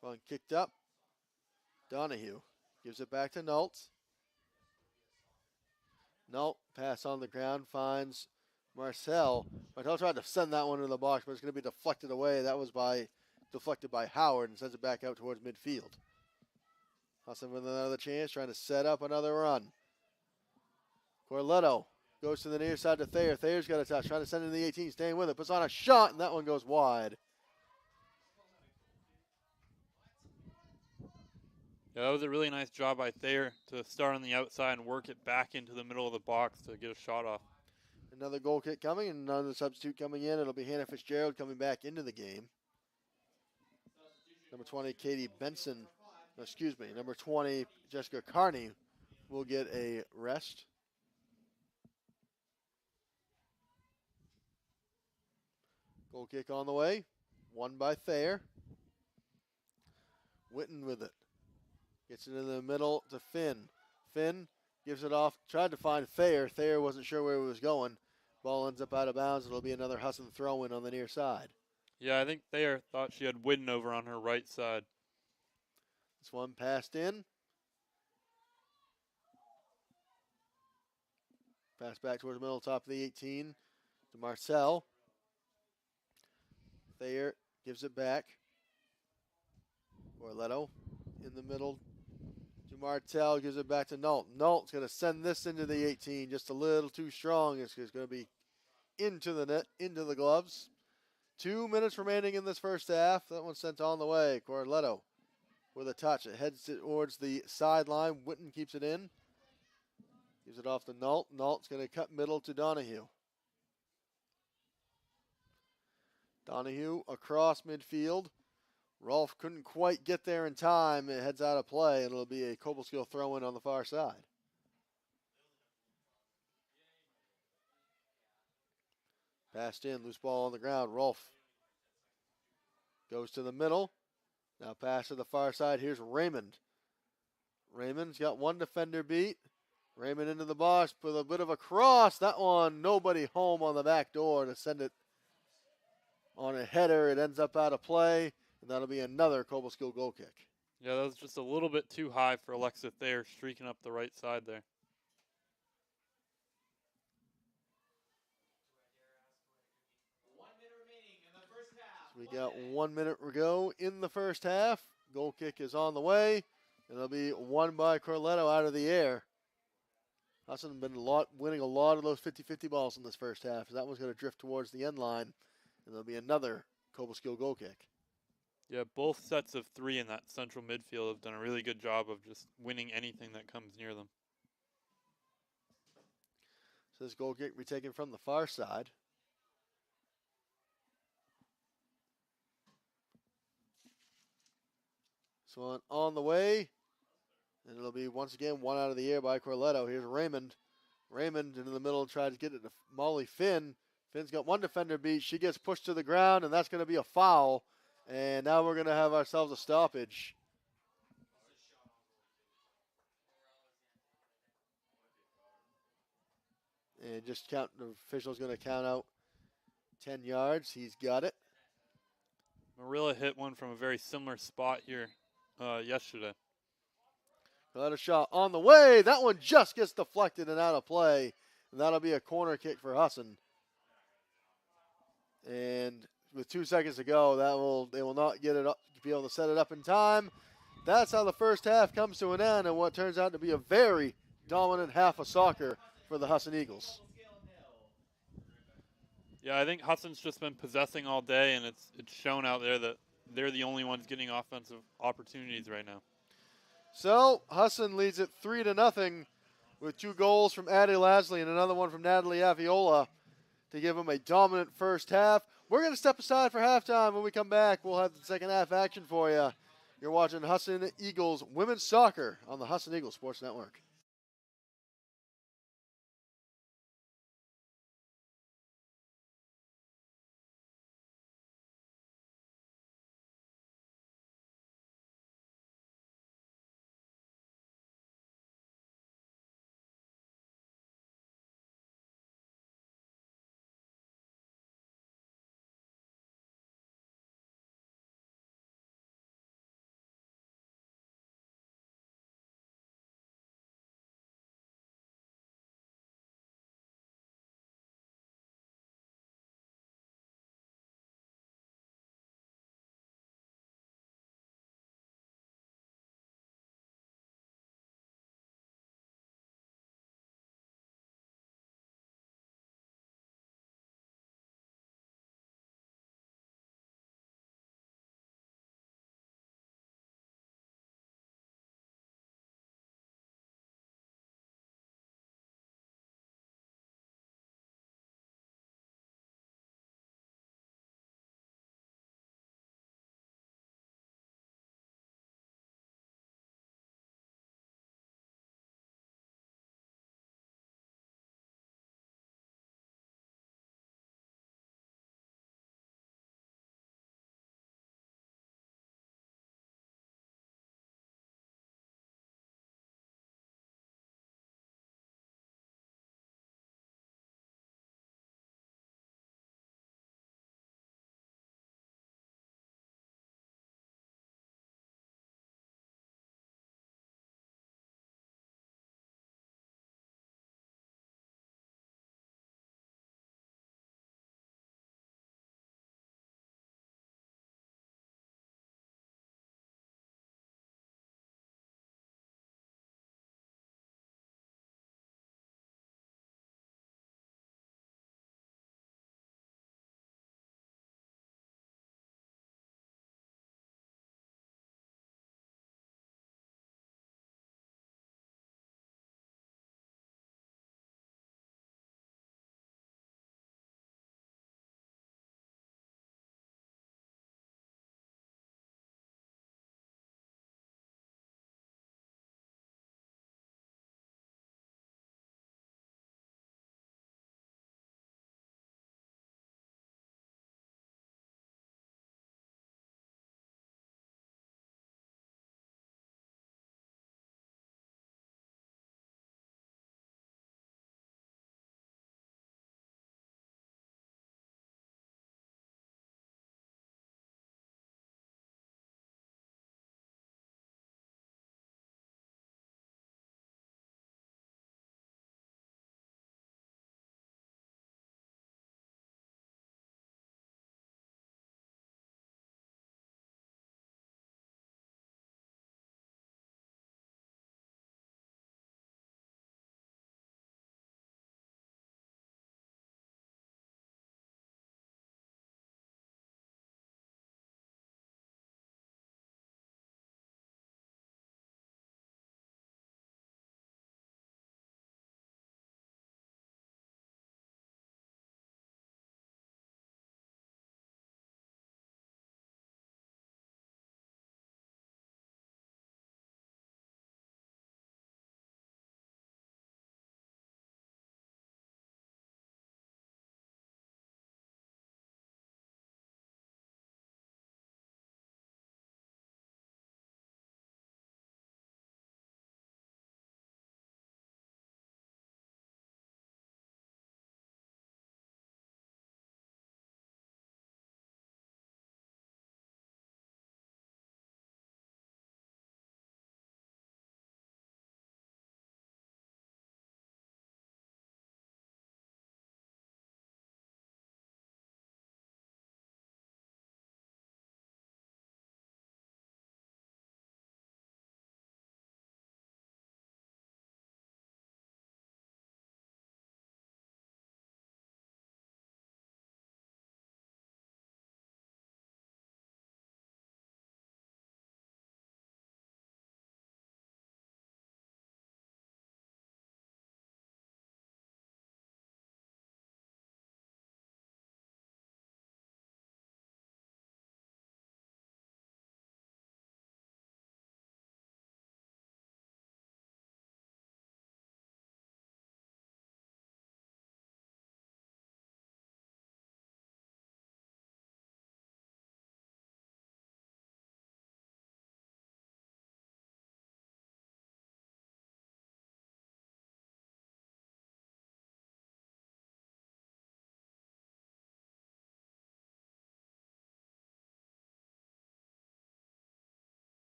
S3: One kicked up. Donahue gives it back to Nault. Nault, pass on the ground, finds Marcel. Marcel tried to send that one into the box, but it's going to be deflected away. That was deflected by Howard and sends it back out towards midfield. Husson with another chance, trying to set up another run. Corletto goes to the near side to Thayer. Thayer's got a touch, trying to send it in the 18, staying with it. Puts on a shot, and that one goes wide.
S5: Yeah, that was a really nice job by Thayer to start on the outside and work it back into the middle of the box to get a shot off.
S3: Another goal kick coming, and another substitute coming in. It'll be Hannah Fitzgerald coming back into the game. Number 20, Katie Benson. Excuse me, number 20, Jessica Carney will get a rest. Goal kick on the way. Won by Thayer. Witten with it. Gets it in the middle to Finn. Finn gives it off. Tried to find Thayer. Thayer wasn't sure where he was going. Ball ends up out of bounds. It'll be another Husson throw-in on the near side.
S5: Yeah, I think Thayer thought she had Witten over on her right side.
S3: This one passed in. Pass back towards the middle, top of the 18 to Marcel. Thayer gives it back. Corletto in the middle to Martel, gives it back to Nault. Nault's going to send this into the 18, just a little too strong. It's going to be into the net, into the gloves. 2 minutes remaining in this first half. That one's sent on the way. Corletto with a touch. It heads towards the sideline. Witten keeps it in. Gives it off to Nault. Nault's going to cut middle to Donahue. Donahue across midfield. Rolfe couldn't quite get there in time. It heads out of play, and it'll be a Cobleskill throw-in on the far side. Passed in, loose ball on the ground. Rolfe goes to the middle. Now pass to the far side. Here's Raymond. Raymond's got one defender beat. Raymond into the box with a bit of a cross. That one, nobody home on the back door to send it on a header. It ends up out of play, and that'll be another Cobleskill goal kick.
S5: Yeah, that was just a little bit too high for Alexa Thayer, streaking up the right side there.
S3: We got 1 minute to go in the first half. Goal kick is on the way, and it'll be won by Corletto out of the air. Husson been winning a lot of those 50-50 balls in this first half. That one's going to drift towards the end line, and there'll be another Cobleskill goal kick.
S5: Yeah, both sets of three in that central midfield have done a really good job of just winning anything that comes near them.
S3: So this goal kick will be taken from the far side. This one on the way. And it'll be once again one out of the air by Corletto. Here's Raymond. Raymond into the middle, tried to get it to Molly Finn. Finn's got one defender beat. She gets pushed to the ground, and that's going to be a foul. And now we're going to have ourselves a stoppage. And just count, the official's going to count out 10 yards. He's got it.
S5: Marilla hit one from a very similar spot here yesterday.
S3: Got a shot on the way. That one just gets deflected and out of play. And that'll be a corner kick for Husson. And with 2 seconds to go, they will not get it up, be able to set it up in time. That's how the first half comes to an end, and what turns out to be a very dominant half of soccer for the Husson Eagles.
S5: Yeah, I think Husson's just been possessing all day, and it's shown out there that they're the only ones getting offensive opportunities right now.
S3: So Husson leads it 3-0 with 2 goals from Addie Lasley and another one from Natalie Aviola to give them a dominant first half. We're going to step aside for halftime. When we come back, we'll have the second half action for you. You're watching Husson Eagles Women's Soccer on the Husson Eagles Sports Network.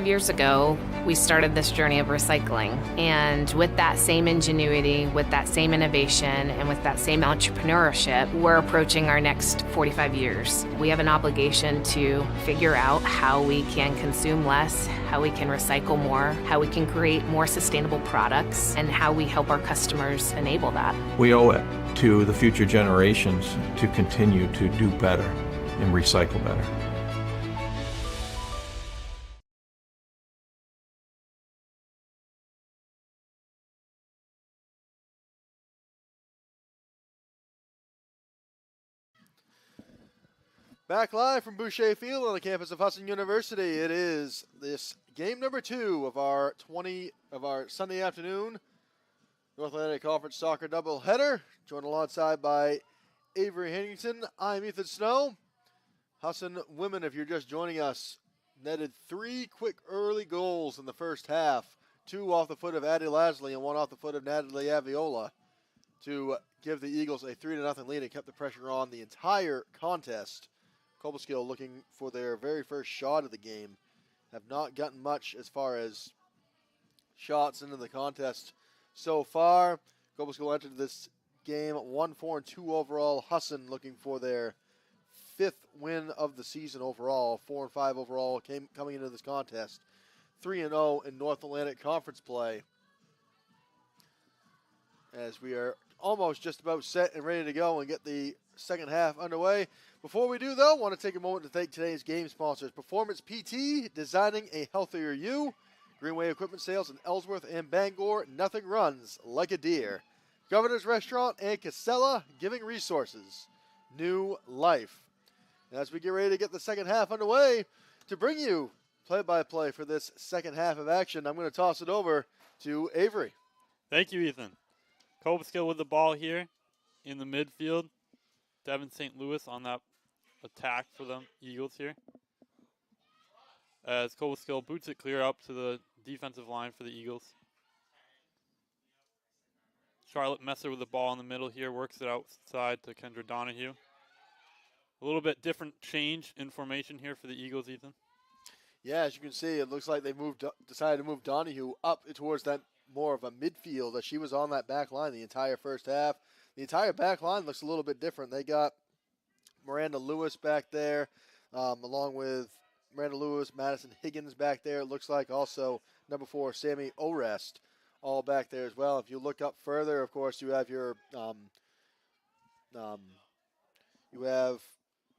S6: 5 years ago, we started this journey of recycling. And with that same ingenuity, with that same innovation, and with that same entrepreneurship, we're approaching our next 45 years. We have an obligation to figure out how we can consume less, how we can recycle more, how we can create more sustainable products, and how we help our customers enable that.
S7: We owe it to the future generations to continue to do better and recycle better.
S3: Back live from Boucher Field on the campus of Husson University. It is this game number 2 of our Sunday afternoon North Atlantic Conference soccer doubleheader. Joined alongside by Avery Hennington. I'm Ethan Snow. Husson women, if you're just joining us, netted 3 quick early goals in the first half. 2 off the foot of Addie Lasley and 1 off the foot of Natalie Aviola to give the Eagles a 3-0 lead and kept the pressure on the entire contest. Cobleskill looking for their very first shot of the game. Have not gotten much as far as shots into the contest so far. Cobleskill entered this game 1-4-2 overall. Husson looking for their 5th win of the season overall. 4-5 overall coming into this contest. 3-0 in North Atlantic Conference play. As we are almost just about set and ready to go and get the second half underway. Before we do, though, I want to take a moment to thank today's game sponsors. Performance PT, designing a healthier you. Greenway Equipment Sales in Ellsworth and Bangor. Nothing runs like a deer. Governor's Restaurant and Casella, giving resources. New life. As we get ready to get the second half underway, to bring you play-by-play for this second half of action, I'm going to toss it over to Avery.
S5: Thank you, Ethan. Cobleskill with the ball here in the midfield. Devin St. Louis on that attack for the Eagles here. As Cobleskill boots it clear up to the defensive line for the Eagles. Charlotte Messer with the ball in the middle here, works it outside to Kendra Donahue. A little bit different change in formation here for the Eagles, Ethan.
S3: Yeah, as you can see, it looks like they decided to move Donahue up towards that more of a midfield, as she was on that back line the entire first half. The entire back line looks a little bit different. They got Miranda Lewis back there, along with Miranda Lewis, Madison Higgins back there. It looks like also number 4, Sammy Orest, all back there as well. If you look up further, of course, you have your you have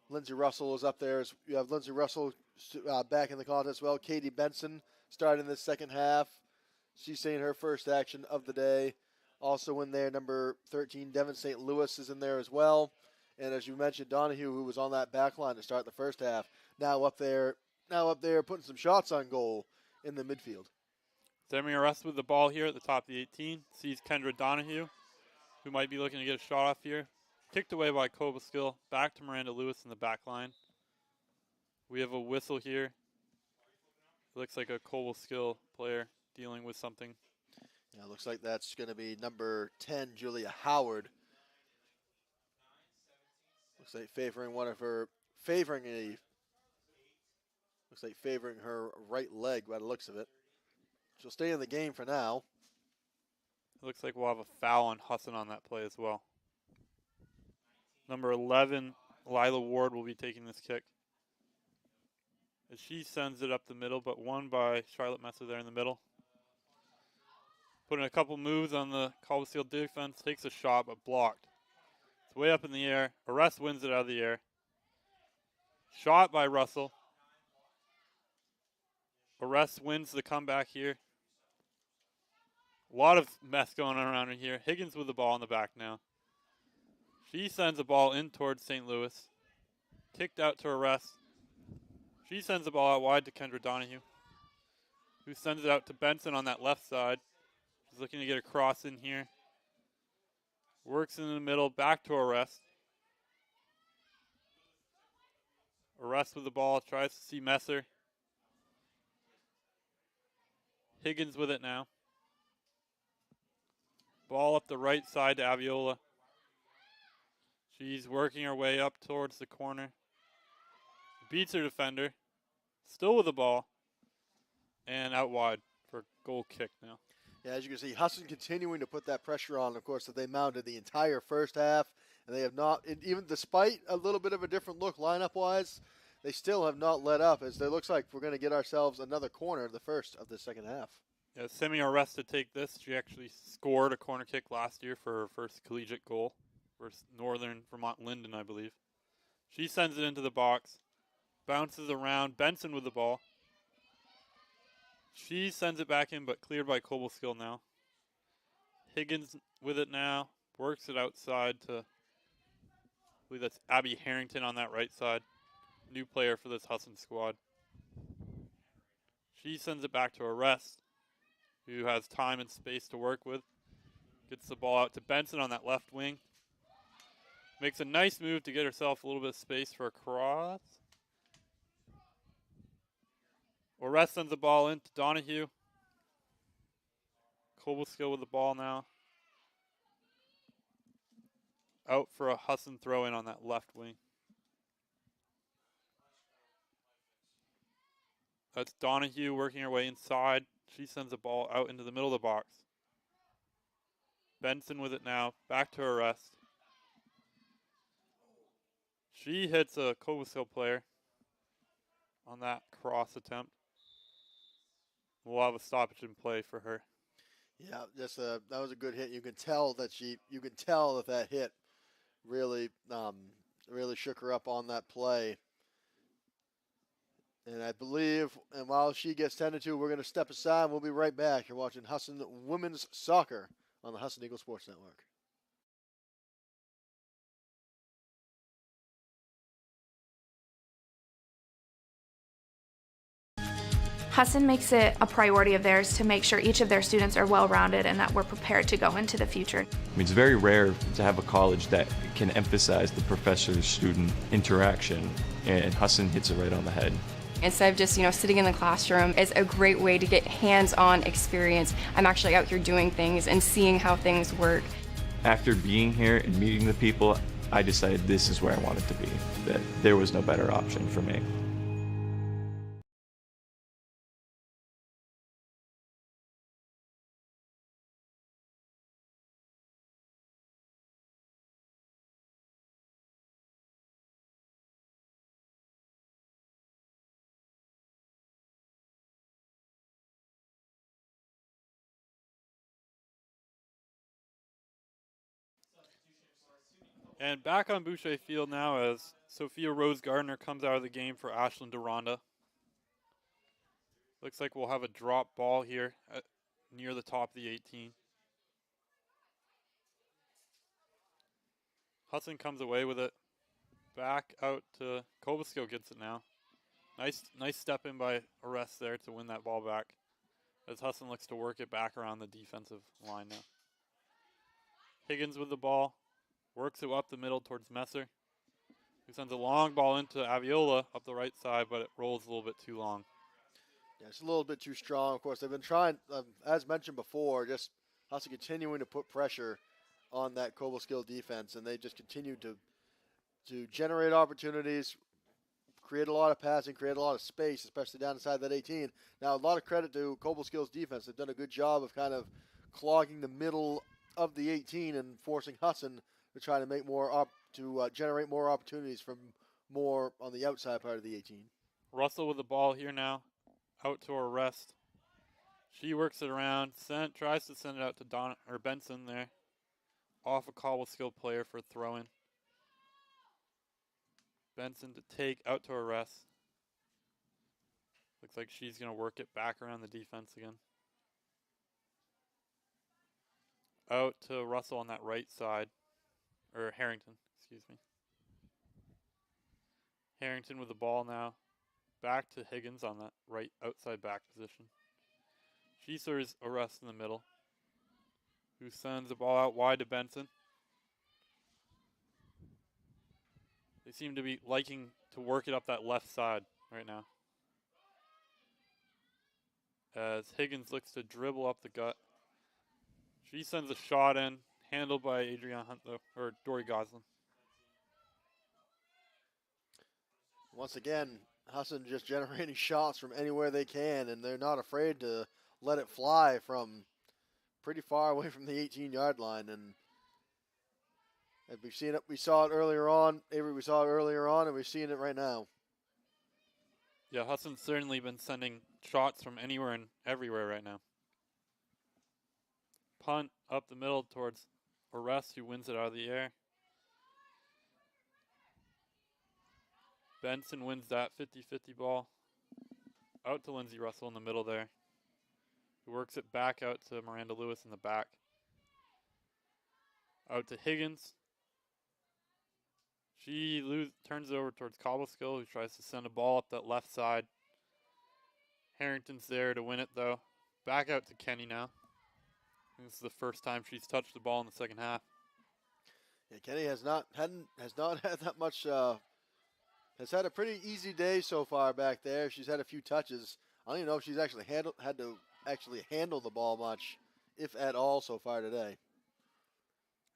S3: Lindsey Russell is up there. You have Lindsey Russell back in the contest as well. Katie Benson starting the second half. She's seeing her first action of the day. Also in there, number 13, Devin St. Louis is in there as well. And as you mentioned, Donahue, who was on that back line to start the first half, now up there putting some shots on goal in the midfield.
S5: Sammy Orest with the ball here at the top of the 18. Sees Kendra Donahue, who might be looking to get a shot off here. Kicked away by Cobleskill. Back to Miranda Lewis in the back line. We have a whistle here. It looks like a Cobleskill player dealing with something.
S3: Yeah, looks like that's going to be number 10, Julia Howard. Looks like favoring her right leg by the looks of it. She'll stay in the game for now.
S5: It looks like we'll have a foul on Husson on that play as well. Number 11, Lila Ward, will be taking this kick. As she sends it up the middle, but won by Charlotte Messer there in the middle. Putting a couple moves on the Cobleskill defense, takes a shot, but blocked. It's way up in the air. Orest wins it out of the air. Shot by Russell. Orest wins the comeback here. A lot of mess going on around in here. Higgins with the ball in the back now. She sends the ball in towards St. Louis. Kicked out to Orest. She sends the ball out wide to Kendra Donahue, who sends it out to Benson on that left side. She's looking to get a cross in here. Works in the middle, back to Orest. Orest with the ball, tries to see Messer. Higgins with it now. Ball up the right side to Aviola. She's working her way up towards the corner. Beats her defender. Still with the ball. And out wide for goal kick now.
S3: Yeah, as you can see, Husson continuing to put that pressure on, of course, that they mounted the entire first half. And they have not, even despite a little bit of a different look lineup-wise, they still have not let up, as it looks like we're going to get ourselves another corner the first of the second half.
S5: Yeah, Simi Arrest to take this. She actually scored a corner kick last year for her first collegiate goal versus Northern Vermont Linden, I believe. She sends it into the box, bounces around. Benson with the ball. She sends it back in, but cleared by Cobleskill now. Higgins with it now, works it outside to, I believe that's Abby Harrington on that right side. New player for this Husson squad. She sends it back to Arrest, who has time and space to work with. Gets the ball out to Benson on that left wing. Makes a nice move to get herself a little bit of space for a cross. Arrest sends the ball in to Donahue. Cobleskill with the ball now. Out for a Husson throw in on that left wing. That's Donahue working her way inside. She sends the ball out into the middle of the box. Benson with it now. Back to Arrest. She hits a Cobleskill player on that cross attempt. We'll have a stoppage in play for her.
S3: Yeah, that was a good hit. You can tell that hit really shook her up on that play. And I believe, and while she gets tended to, we're going to step aside. We'll be right back. You're watching Husson Women's Soccer on the Husson Eagles Sports Network.
S8: Husson makes it a priority of theirs to make sure each of their students are well-rounded and that we're prepared to go into the future.
S9: I mean, it's very rare to have a college that can emphasize the professor-student interaction, and Husson hits it right on the head.
S10: Instead of just, sitting in the classroom, it's a great way to get hands-on experience. I'm actually out here doing things and seeing how things work.
S9: After being here and meeting the people, I decided this is where I wanted to be, that there was no better option for me.
S5: And back on Boucher Field now as Sophia Rose Gardner comes out of the game for Ashlyn Deronda. Looks like we'll have a drop ball here near the top of the 18. Husson comes away with it. Back out to Cobleskill gets it now. Nice step in by Arrest there to win that ball back, as Husson looks to work it back around the defensive line now. Higgins with the ball. Works it up the middle towards Messer, who sends a long ball into Aviola up the right side, but it rolls a little bit too long.
S3: Yeah, it's a little bit too strong. Of course, they've been trying, as mentioned before, just Husson continuing to put pressure on that Cobleskill defense, and they just continue to generate opportunities, create a lot of passing, create a lot of space, especially down inside that 18. Now, a lot of credit to Cobleskill defense. They've done a good job of kind of clogging the middle of the 18 and forcing Husson to try to make generate more opportunities from more on the outside part of the 18.
S5: Russell with the ball here now, out to Arrest. She works it around, tries to send it out to Benson there, off a Cobleskill player for a throw-in. Benson to take out to Arrest. Looks like she's going to work it back around the defense again. Out to Russell on that right side. Or Harrington, excuse me. Harrington with the ball now. Back to Higgins on that right outside back position. She serves Arrest in the middle, who sends the ball out wide to Benson. They seem to be liking to work it up that left side right now, as Higgins looks to dribble up the gut. She sends a shot in, handled by Adrienne Hunt, or Dory Goslin.
S3: Once again, Husson just generating shots from anywhere they can, and they're not afraid to let it fly from pretty far away from the 18-yard line. And we've seen it, we saw it earlier on. Avery, we saw it earlier on, and we're seeing it right now.
S5: Yeah, Husson's certainly been sending shots from anywhere and everywhere right now. Punt up the middle towards Orest, who wins it out of the air. Benson wins that 50-50 ball. Out to Lindsey Russell in the middle there. Who works it back out to Miranda Lewis in the back. Out to Higgins. She turns it over towards Cobleskill, who tries to send a ball up that left side. Harrington's there to win it, though. Back out to Kenny now. This is the first time she's touched the ball in the second half.
S3: Yeah, Kenny has not had that much. Has had a pretty easy day so far back there. She's had a few touches. I don't even know if she's actually had to handle the ball much, if at all, so far today.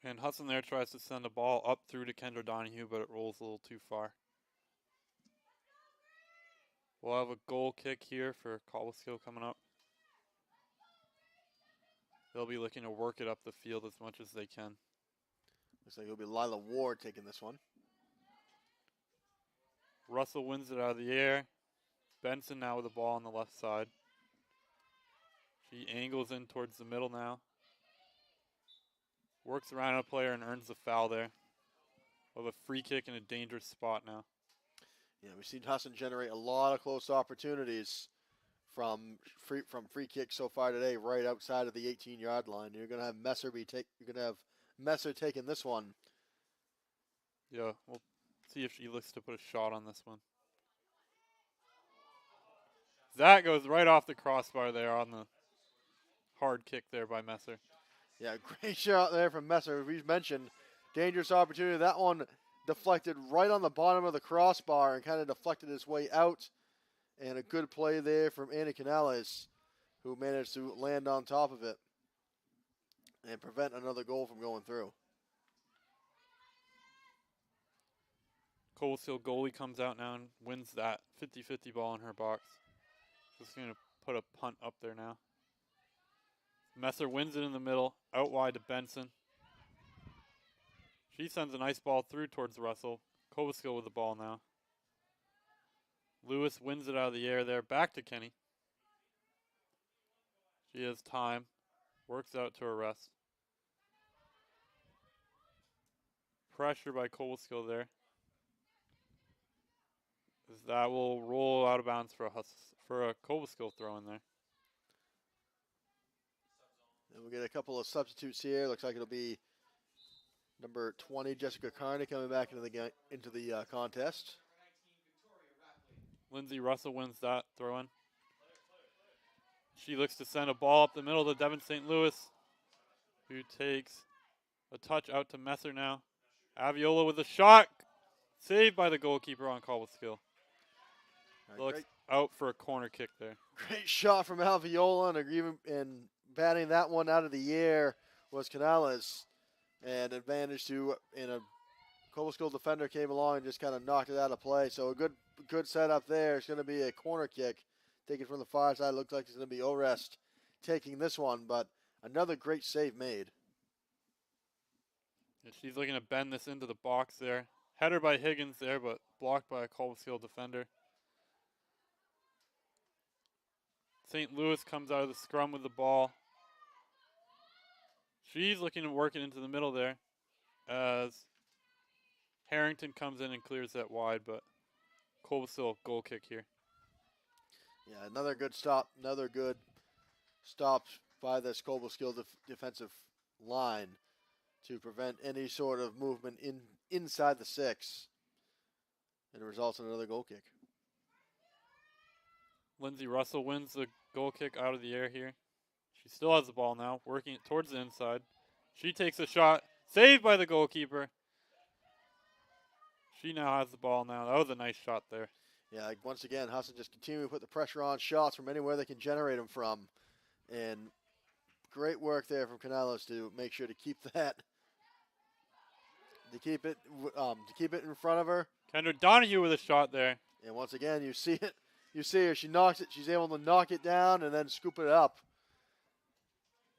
S5: And Husson there tries to send a ball up through to Kendra Donahue, but it rolls a little too far. We'll have a goal kick here for Cobleskill coming up. They'll be looking to work it up the field as much as they can.
S3: Looks like it'll be Lila Ward taking this one.
S5: Russell wins it out of the air. Benson now with the ball on the left side. She angles in towards the middle now. Works around a player and earns the foul there. With a free kick in a dangerous spot now.
S3: Yeah, we've seen Husson generate a lot of close opportunities from free kicks so far today, right outside of the 18-yard line. You're gonna have Messer taking this one.
S5: Yeah, we'll see if she looks to put a shot on this one. That goes right off the crossbar there on the hard kick there by Messer.
S3: Yeah, great shot there from Messer. We mentioned dangerous opportunity. That one deflected right on the bottom of the crossbar and kind of deflected its way out. And a good play there from Annie Canales, who managed to land on top of it and prevent another goal from going through.
S5: Cobleskill goalie comes out now and wins that 50-50 ball in her box. Just going to put a punt up there now. Messer wins it in the middle, out wide to Benson. She sends a nice ball through towards Russell. Cobleskill with the ball now. Lewis wins it out of the air there, back to Kenny. She has time, works out to Orest. Pressure by Cobleskill there. As that will roll out of bounds for a Cobleskill throw in there.
S3: And we'll get a couple of substitutes here. Looks like it'll be number 20, Jessica Carney, coming back into the contest.
S5: Lindsey Russell wins that throw in. She looks to send a ball up the middle to Devin St. Louis, who takes a touch out to Messer now. Aviola with a shot. Saved by the goalkeeper on Cobleskill. Looks out for a corner kick there.
S3: Great shot from Alviola, and batting that one out of the air was Canales. And advantage to, and a Cobleskill defender came along and just kind of knocked it out of play. So a good setup there. It's going to be a corner kick taken from the far side. Looks like it's going to be Orest taking this one, but another great save made.
S5: And she's looking to bend this into the box there. Header by Higgins there, but blocked by a Cobleskill defender. St. Louis comes out of the scrum with the ball. She's looking to work it into the middle there as Harrington comes in and clears that wide, but Cobleskill goal kick here.
S3: Yeah, another good stop by this Cobleskill defensive line to prevent any sort of movement inside the 6. And it results in another goal kick.
S5: Lindsey Russell wins the goal kick out of the air here. She still has the ball now, working it towards the inside. She takes a shot, saved by the goalkeeper. She now has the ball now. That was a nice shot there.
S3: Yeah, once again, Husson just continuing to put the pressure on shots from anywhere they can generate them from. And great work there from Canales to make sure to keep that, to keep it in front of her.
S5: Kendra Donahue with a shot there.
S3: And once again, you see it. You see her. She knocks it. She's able to knock it down and then scoop it up.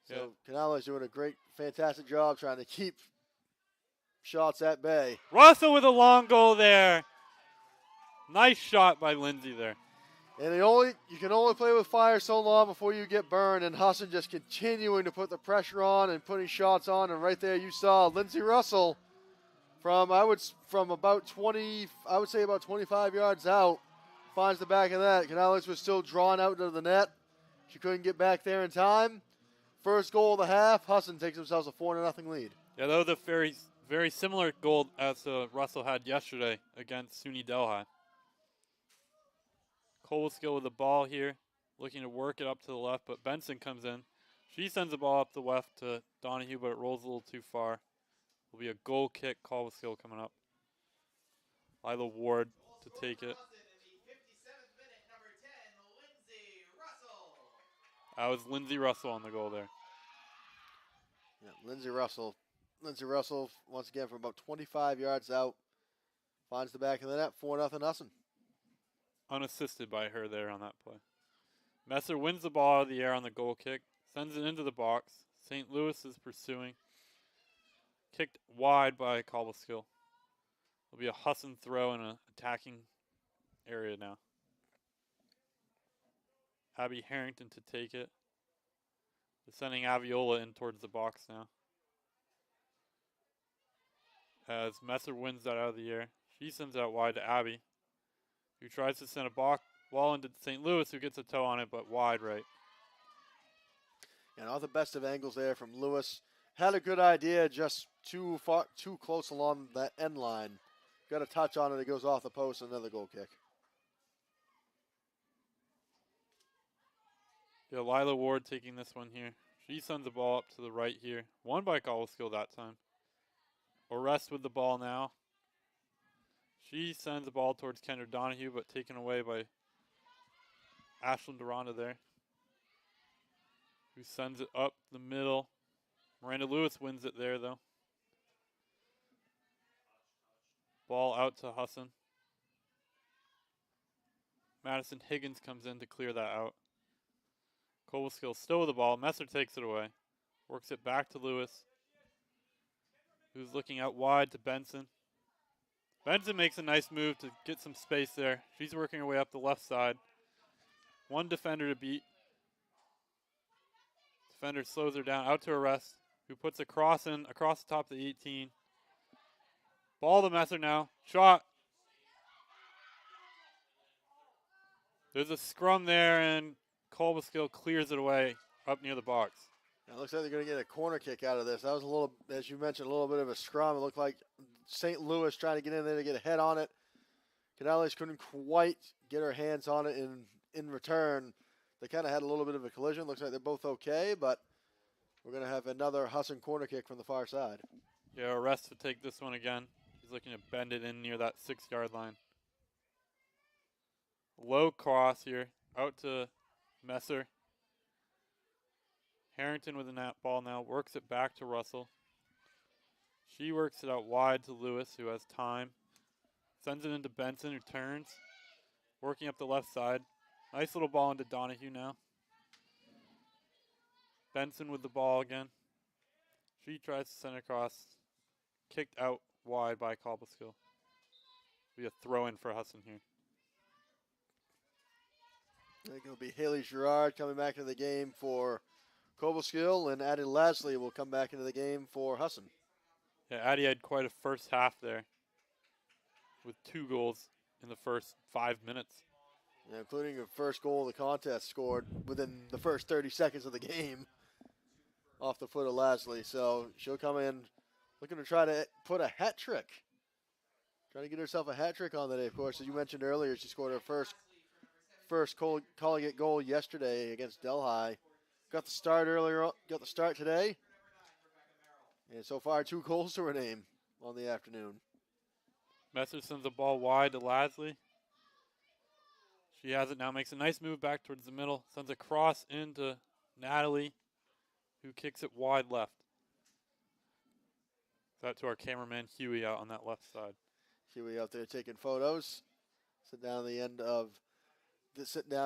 S3: So Canales doing a great, fantastic job trying to keep shots at bay.
S5: Russell with a long goal there. Nice shot by Lindsay there.
S3: And you can only play with fire so long before you get burned. And Husson just continuing to put the pressure on and putting shots on. And right there you saw Lindsay Russell from about 20, I would say about 25 yards out, finds the back of that. Canales was still drawn out to the net. She couldn't get back there in time. First goal of the half, Husson takes themselves a 4-0 lead.
S5: Yeah, that was a very, very similar goal as Russell had yesterday against SUNY Delhi. Cobleskill with the ball here, looking to work it up to the left, but Benson comes in. She sends the ball up the left to Donahue, but it rolls a little too far. Will be a goal kick, Cobleskill coming up. Lila Ward to take it. That was Lindsay Russell on the goal there.
S3: Yeah, Lindsay Russell, once again, from about 25 yards out, finds the back of the net, 4-0 Husson.
S5: Unassisted by her there on that play. Messer wins the ball out of the air on the goal kick, sends it into the box. St. Louis is pursuing. Kicked wide by Cobleskill. It'll be a Husson throw in an attacking area now. Abby Harrington to take it. They're sending Aviola in towards the box now. As Messer wins that out of the air. She sends it out wide to Abby, who tries to send a ball into St. Louis, who gets a toe on it, but wide right.
S3: And all the best of angles there from Lewis. Had a good idea, just too close along that end line. Got a touch on it, it goes off the post, another goal kick.
S5: Yeah, Lila Ward taking this one here. She sends the ball up to the right here. Won by Cobleskill that time. Orest with the ball now. She sends the ball towards Kendra Donahue, but taken away by Ashlyn Duranda there, who sends it up the middle. Miranda Lewis wins it there, though. Ball out to Husson. Madison Higgins comes in to clear that out. Cobleskill still with the ball. Messer takes it away. Works it back to Lewis, who's looking out wide to Benson. Benson makes a nice move to get some space there. She's working her way up the left side. One defender to beat. Defender slows her down, out to Orest, who puts a cross in across the top of the 18. Ball to Messer now. Shot. There's a scrum there, and Cobleskill clears it away up near the box.
S3: It looks like they're going to get a corner kick out of this. That was a little, as you mentioned, a little bit of a scrum. It looked like St. Louis trying to get in there to get a head on it. Canales couldn't quite get her hands on it in return. They kind of had a little bit of a collision. Looks like they're both okay, but we're going to have another Husson corner kick from the far side.
S5: Yeah, Orest to take this one again. He's looking to bend it in near that 6-yard line. Low cross here, out to Messer. Harrington with the ball now, works it back to Russell. She works it out wide to Lewis, who has time. Sends it into Benson, who turns. Working up the left side. Nice little ball into Donahue now. Benson with the ball again. She tries to send it across. Kicked out wide by Cobleskill. Be a throw-in for Husson here.
S3: I think it'll be Haley Girard coming back into the game for Cobleskill, and Addie Lasley will come back into the game for Husson.
S5: Yeah, Addie had quite a first half there with 2 goals in the first 5 minutes.
S3: Yeah, including her first goal of the contest scored within the first 30 seconds of the game off the foot of Lasley. So she'll come in looking to try to put a hat trick. Trying to get herself a hat trick on the day. Of course, as you mentioned earlier, she scored her first Collegiate goal yesterday against Delhi. Got the start earlier. Got the start today. And so far, 2 goals to her name on the afternoon.
S5: Messer sends the ball wide to Lasley. She has it now, makes a nice move back towards the middle. Sends a cross into Natalie, who kicks it wide left. That to our cameraman, Huey, out on that left side.
S3: Huey out there taking photos. Sit down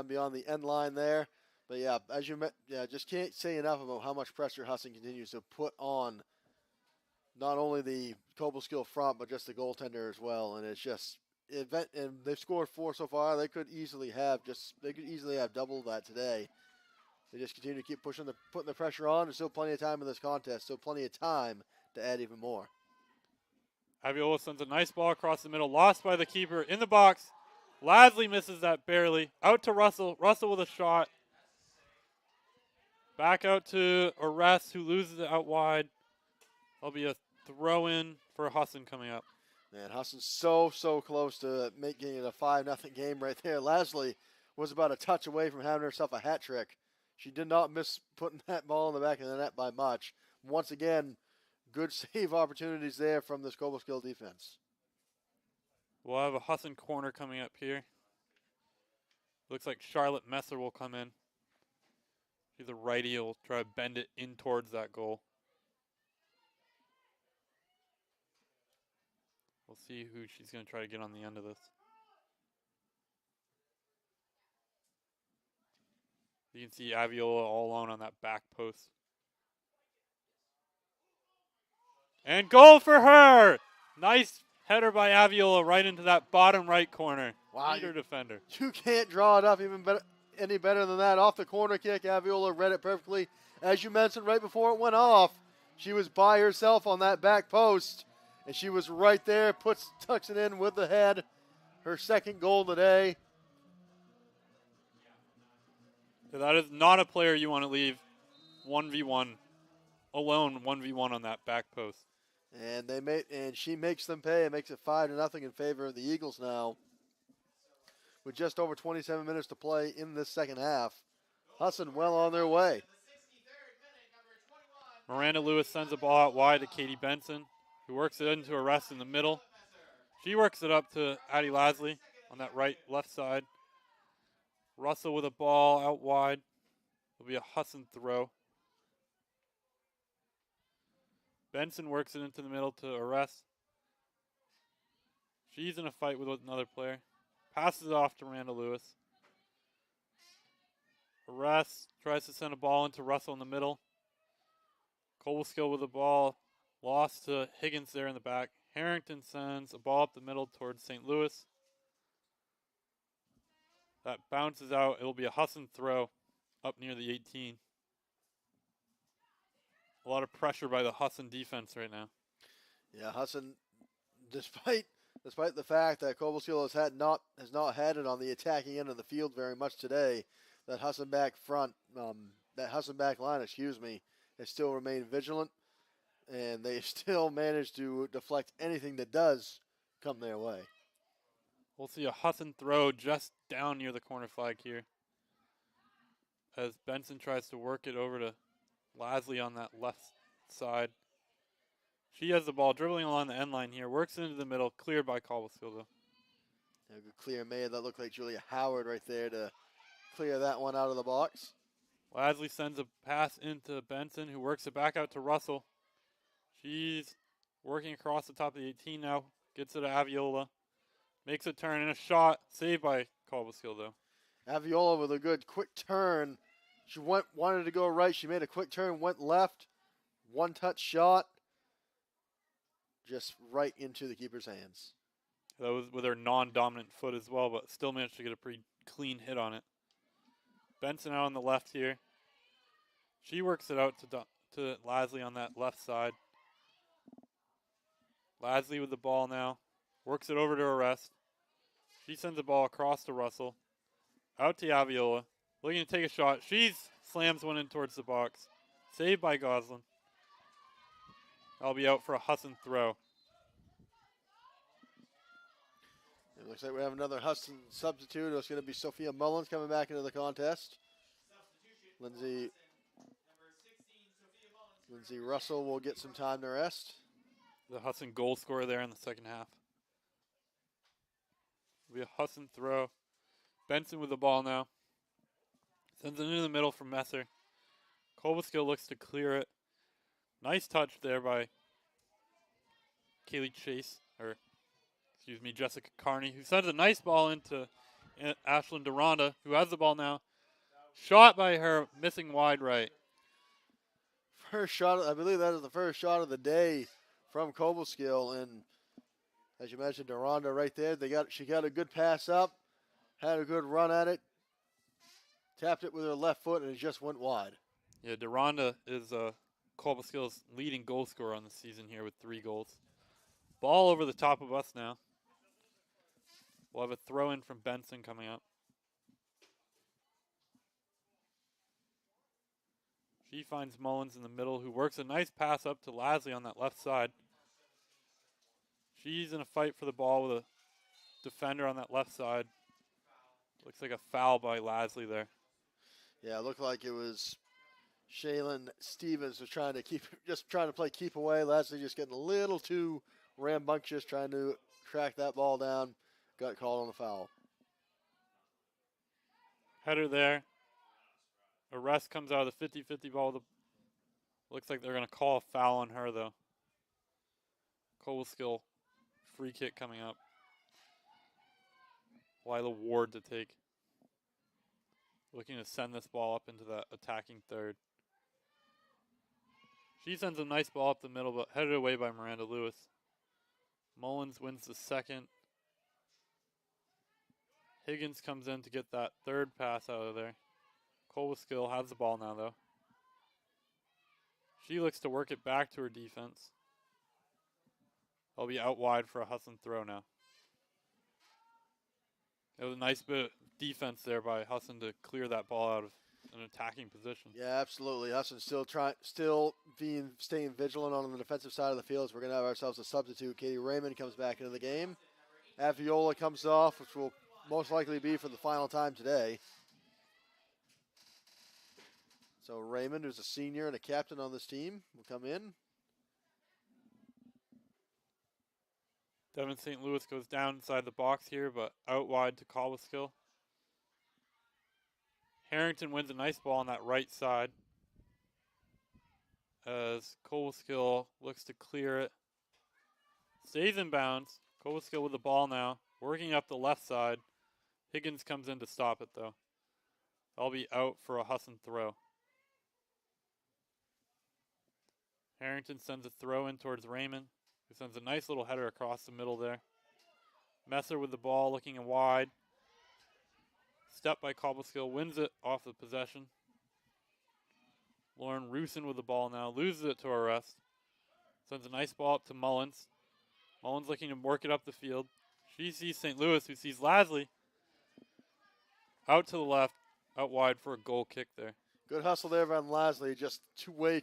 S3: beyond the end line there. But yeah, as you just can't say enough about how much pressure Husson continues to put on not only the Cobleskill front, but just the goaltender as well. And it's just and they've scored 4 so far. They could easily have double that today. They just continue to keep putting the pressure on. There's still plenty of time in this contest, so plenty of time to add even more.
S5: Aviola sends a nice ball across the middle, lost by the keeper in the box. Lasley misses that barely. Out to Russell. Russell with a shot. Back out to Arrest, who loses it out wide. There'll be a throw-in for Husson coming up.
S3: Man, Husson's so close to making it a 5-0 game right there. Lasley was about a touch away from having herself a hat trick. She did not miss putting that ball in the back of the net by much. Once again, good save opportunities there from this Cobleskill defense.
S5: We'll have a Husson corner coming up here. Looks like Charlotte Messer will come in. She's a righty. Will try to bend it in towards that goal. We'll see who she's going to try to get on the end of this. You can see Aviola all alone on that back post. And goal for her! Nice header by Aviola right into that bottom right corner.
S3: Wow,
S5: Leader defender.
S3: You can't draw it up any better than that. Off the corner kick, Aviola read it perfectly. As you mentioned right before it went off, she was by herself on that back post, and she was right there, tucks it in with the head. Her second goal today.
S5: That is not a player you want to leave 1v1, alone 1v1 on that back post.
S3: And she makes them pay. It makes it 5-0 in favor of the Eagles now. With just over 27 minutes to play in this second half. Husson well on their way.
S5: Miranda Lewis sends a ball out wide to Katie Benson, who works it into Arrest in the middle. She works it up to Addie Lasley on that left side. Russell with a ball out wide. It'll be a Husson throw. Benson works it into the middle to Arrest. She's in a fight with another player. Passes it off to Miranda Lewis. Arrest tries to send a ball into Russell in the middle. Cobleskill with the ball. Lost to Higgins there in the back. Harrington sends a ball up the middle towards St. Louis. That bounces out. It'll be a Husson throw up near the 18. A lot of pressure by the Husson defense right now.
S3: Yeah, Husson, despite the fact that Cobleskill has not had it on the attacking end of the field very much today, that Husson back line, has still remained vigilant, and they still manage to deflect anything that does come their way.
S5: We'll see a Husson throw just down near the corner flag here, as Benson tries to work it over to Lasley on that left side. She has the ball dribbling along the end line here, works into the middle, cleared by Cobleskill though.
S3: A good clear made. That looked like Julia Howard right there to clear that one out of the box.
S5: Lasley sends a pass into Benson, who works it back out to Russell. She's working across the top of the 18 now, gets it to Aviola. Makes a turn and a shot, saved by Cobleskill though.
S3: Aviola with a good quick turn. She wanted to go right. She made a quick turn, went left. One-touch shot. Just right into the keeper's hands.
S5: That was with her non-dominant foot as well, but still managed to get a pretty clean hit on it. Benson out on the left here. She works it out to Lasley on that left side. Lasley with the ball now. Works it over to Arrest. She sends the ball across to Russell. Out to Aviola. Looking to take a shot. She slams one in towards the box. Saved by Goslin. That'll be out for a Husson throw.
S3: It looks like we have another Husson substitute. It's going to be Sophia Mullins coming back into the contest. Lindsay Russell will get some time to rest.
S5: The Husson goal scorer there in the second half. It'll be a Husson throw. Benson with the ball now. Sends it into the middle from Messer. Cobleskill looks to clear it. Nice touch there by Kaylee Chase, or Jessica Carney, who sends a nice ball into Ashlyn Deronda, who has the ball now. Shot by her, missing wide right.
S3: First shot, I believe that is the first shot of the day from Cobleskill, and as you mentioned, Deronda right there. She got a good pass up, had a good run at it, tapped it with her left foot, and it just went wide.
S5: Yeah, Deronda is Cobleskill leading goal scorer on the season here with 3 goals. Ball over the top of us now. We'll have a throw in from Benson coming up. She finds Mullins in the middle, who works a nice pass up to Lasley on that left side. She's in a fight for the ball with a defender on that left side. Looks like a foul by Lasley there.
S3: Yeah, it looked like it was Shaylin Stevens was trying to play keep away. Lasley just getting a little too rambunctious, trying to track that ball down. Got called on the foul.
S5: Header there. Arrest comes out of the 50-50 ball. Looks like they're going to call a foul on her, though. Cobleskill free kick coming up. Lila Ward to take. Looking to send this ball up into the attacking third. She sends a nice ball up the middle, but headed away by Miranda Lewis. Mullins wins the second. Higgins comes in to get that third pass out of there. Cobleskill has the ball now, though. She looks to work it back to her defense. I'll be out wide for a Husson throw now. It was a nice bit of defense there by Husson to clear that ball out of an attacking position.
S3: Yeah, absolutely. Husson staying vigilant on the defensive side of the field. So we're going to have ourselves a substitute. Katie Raymond comes back into the game. Aviola comes off, which will most likely be for the final time today. So Raymond, who's a senior and a captain on this team, will come in.
S5: Devin St. Louis goes down inside the box here, but out wide to Cobleskill. Harrington wins a nice ball on that right side as Cobleskill looks to clear it. Stays in bounds. Cobleskill with the ball now, working up the left side. Higgins comes in to stop it, though. I'll be out for a Husson throw. Harrington sends a throw in towards Raymond, who sends a nice little header across the middle there. Messer with the ball, looking wide. Step by Cobleskill, wins it off the possession. Lauren Roosin with the ball now, loses it to Arrest. Sends a nice ball up to Mullins. Mullins looking to work it up the field. She sees St. Louis, who sees Lasley. Out to the left, out wide for a goal kick there.
S3: Good hustle there from Lasley, just way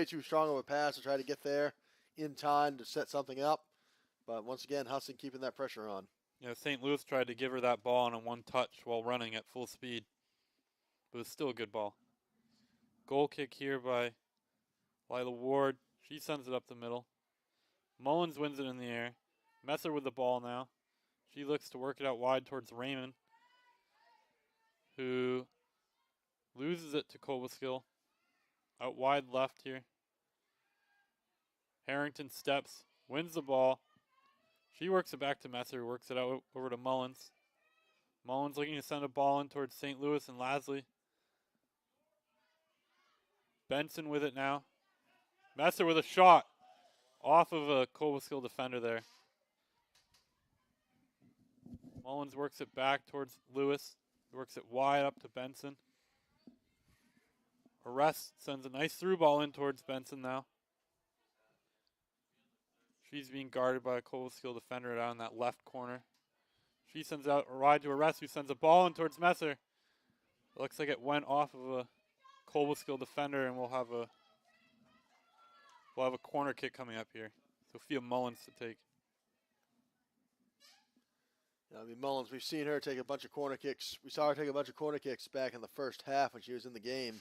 S3: too strong of a pass to try to get there in time to set something up. But once again, Husson keeping that pressure on.
S5: Yeah, St. Louis tried to give her that ball on a one touch while running at full speed. But it was still a good ball. Goal kick here by Lila Ward. She sends it up the middle. Mullins wins it in the air. Messer with the ball now. She looks to work it out wide towards Raymond, who loses it to Cobleskill. Out wide left here. Harrington steps, wins the ball. She works it back to Messer, who works it out over to Mullins. Mullins looking to send a ball in towards St. Louis and Lasley. Benson with it now. Messer with a shot off of a Cobleskill defender there. Mullins works it back towards Lewis. He works it wide up to Benson. Arrest sends a nice through ball in towards Benson now. She's being guarded by a Cobleskill defender down in that left corner. She sends out a ride to Arrest, who sends a ball in towards Messer. It looks like it went off of a Cobleskill defender, and we'll have a corner kick coming up here. Sophia Mullins to take.
S3: Yeah, Mullins, we've seen her take a bunch of corner kicks. We saw her take a bunch of corner kicks back in the first half when she was in the game.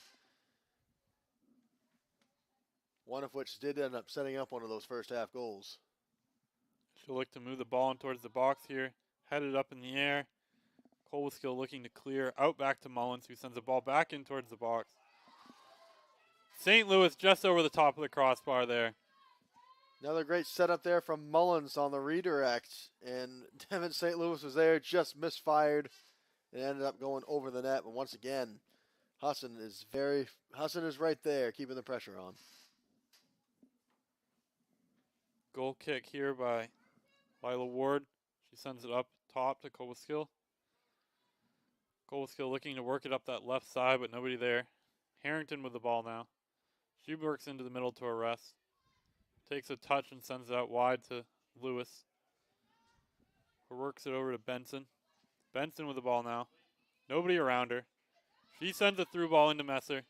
S3: One of which did end up setting up one of those first half goals.
S5: She'll look to move the ball in towards the box here. Headed up in the air. Cobleskill looking to clear out back to Mullins, who sends the ball back in towards the box. St. Louis just over the top of the crossbar there.
S3: Another great setup there from Mullins on the redirect. And Devin St. Louis was there, just misfired. It ended up going over the net. But once again, Husson is right there, keeping the pressure on.
S5: Goal kick here by Lila Ward. She sends it up top to Cobleskill. Cobleskill looking to work it up that left side, but nobody there. Harrington with the ball now. She works into the middle to arrest. Takes a touch and sends it out wide to Lewis. Who works it over to Benson. Benson with the ball now. Nobody around her. She sends a through ball into Messer.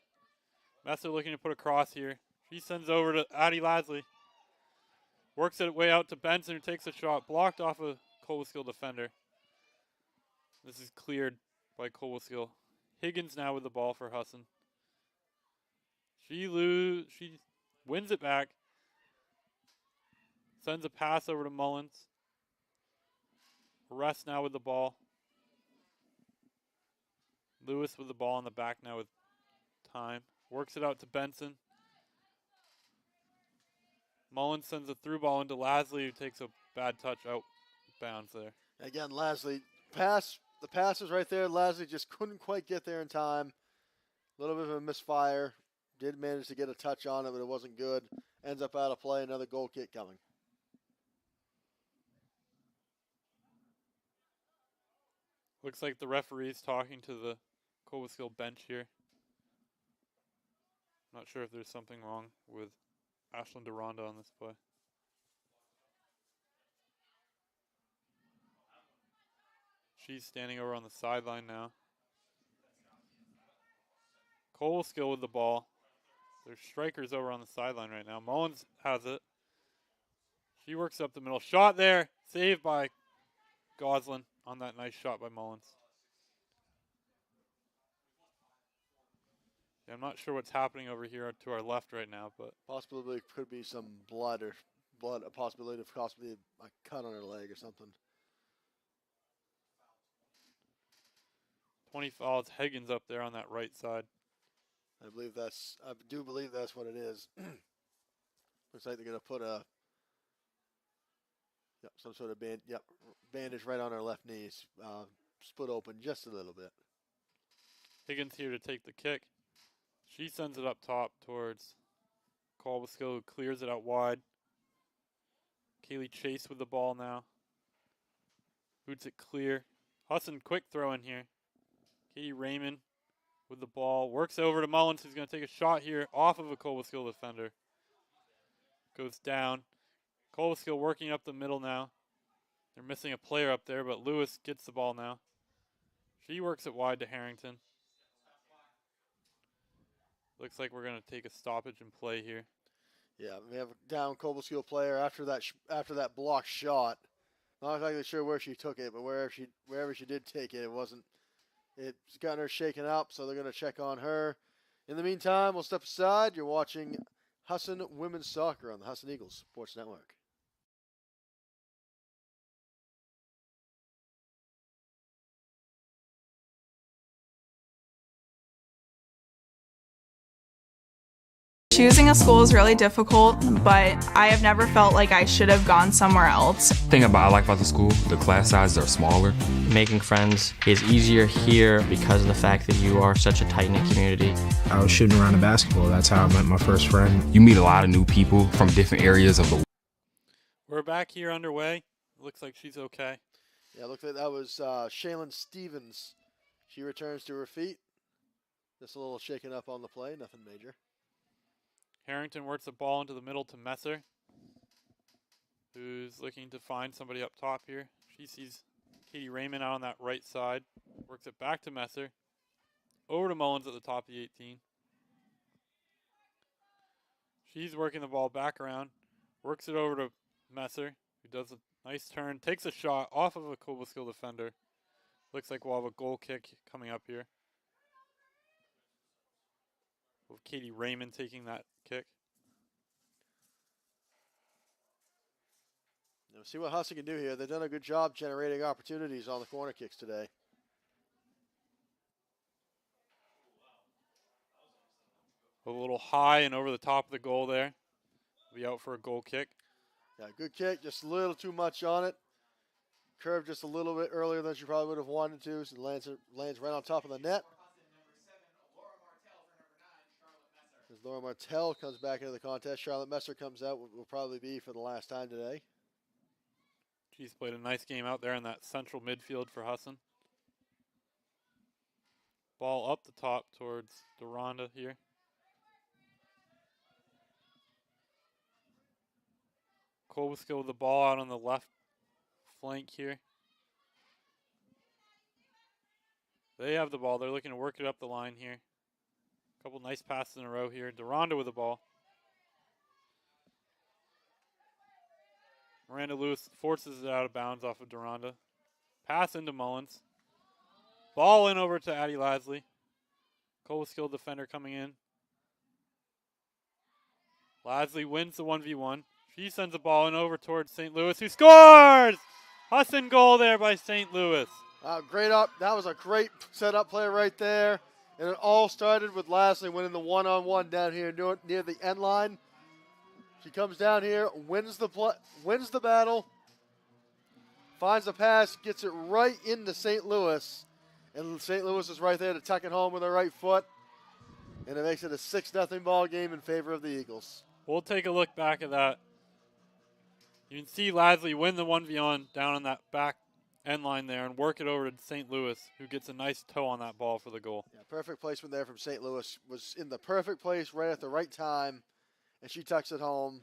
S5: Messer looking to put a cross here. She sends over to Addie Lasley. Works it way out to Benson, who takes a shot. Blocked off a Cobleskill defender. This is cleared by Cobleskill. Higgins now with the ball for Husson. She wins it back. Sends a pass over to Mullins. Arrest now with the ball. Lewis with the ball in the back now with time. Works it out to Benson. Mullins sends a through ball into Lasley, who takes a bad touch out bounds there.
S3: Again, Lasley, the pass was right there. Lasley just couldn't quite get there in time. A little bit of a misfire. Did manage to get a touch on it, but it wasn't good. Ends up out of play. Another goal kick coming.
S5: Looks like the referee's talking to the Cobleskill bench here. Not sure if there's something wrong with Ashlyn DeRonda on this play. She's standing over on the sideline now. Cobleskill with the ball. There's strikers over on the sideline right now. Mullins has it. She works up the middle. Shot there. Saved by Goslin on that nice shot by Mullins. Yeah, I'm not sure what's happening over here to our left right now, but
S3: Possibly could be some blood, a possibility of possibly a cut on her leg or something.
S5: 20 fouls. Higgins up there on that right side.
S3: I do believe that's what it is. Looks like they're going to put some sort of bandage right on her left knee. Split open just a little bit.
S5: Higgins here to take the kick. She sends it up top towards Cobleskill, who clears it out wide. Kaylee Chase with the ball now. Boots it clear. Husson, quick throw in here. Katie Raymond with the ball. Works over to Mullins, who's going to take a shot here off of a Cobleskill defender. Goes down. Cobleskill working up the middle now. They're missing a player up there, but Lewis gets the ball now. She works it wide to Harrington. Looks like we're going to take a stoppage and play here.
S3: Yeah, we have a down Cobleskill player after that blocked shot. Not exactly sure where she took it, but wherever she did take it, it's gotten her shaken up, so they're going to check on her. In the meantime, we'll step aside. You're watching Husson Women's Soccer on the Husson Eagles Sports Network.
S11: Choosing a school is really difficult, but I have never felt like I should have gone somewhere else.
S12: The thing I like about the school, the class sizes are smaller.
S13: Making friends is easier here because of the fact that you are such a tight-knit community.
S14: I was shooting around the basketball. That's how I met my first friend.
S12: You meet a lot of new people from different areas of the world.
S5: We're back here underway. Looks like she's okay.
S3: Yeah, looks like that was Shaylin Stevens. She returns to her feet. Just a little shaken up on the play, nothing major.
S5: Harrington works the ball into the middle to Messer, who's looking to find somebody up top here. She sees Katie Raymond out on that right side. Works it back to Messer. Over to Mullins at the top of the 18. She's working the ball back around. Works it over to Messer, who does a nice turn. Takes a shot off of a Cobleskill defender. Looks like we'll have a goal kick coming up here. With Katie Raymond taking that kick.
S3: We'll see what Husson can do here. They've done a good job generating opportunities on the corner kicks today.
S5: A little high and over the top of the goal there. Be out for a goal kick.
S3: Yeah, good kick, just a little too much on it. Curved just a little bit earlier than she probably would have wanted to, so lands right on top of the net. As Laura Martell comes back into the contest, Charlotte Messer comes out, will probably be for the last time today.
S5: She's played a nice game out there in that central midfield for Husson. Ball up the top towards Deronda here. Cobleskill with the ball out on the left flank here. They have the ball. They're looking to work it up the line here. A couple nice passes in a row here. Deronda with the ball. Miranda Lewis forces it out of bounds off of Deronda. Pass into Mullins. Ball in over to Addie Lasley. Cobleskill defender coming in. Lasley wins the 1v1. She sends the ball in over towards St. Louis, who scores! Husson goal there by St. Louis.
S3: Great up. That was a great setup play right there. And it all started with Lasley winning the one-on-one down here near the end line. She comes down here, wins the battle, finds the pass, gets it right into St. Louis. And St. Louis is right there to tuck it home with her right foot. And it makes it a 6-0 ball game in favor of the Eagles.
S5: We'll take a look back at that. You can see Lasley win the 1v1 down on that back end line there and work it over to St. Louis, who gets a nice toe on that ball for the goal.
S3: Yeah, perfect placement there from St. Louis. Was in the perfect place right at the right time, and she tucks it home.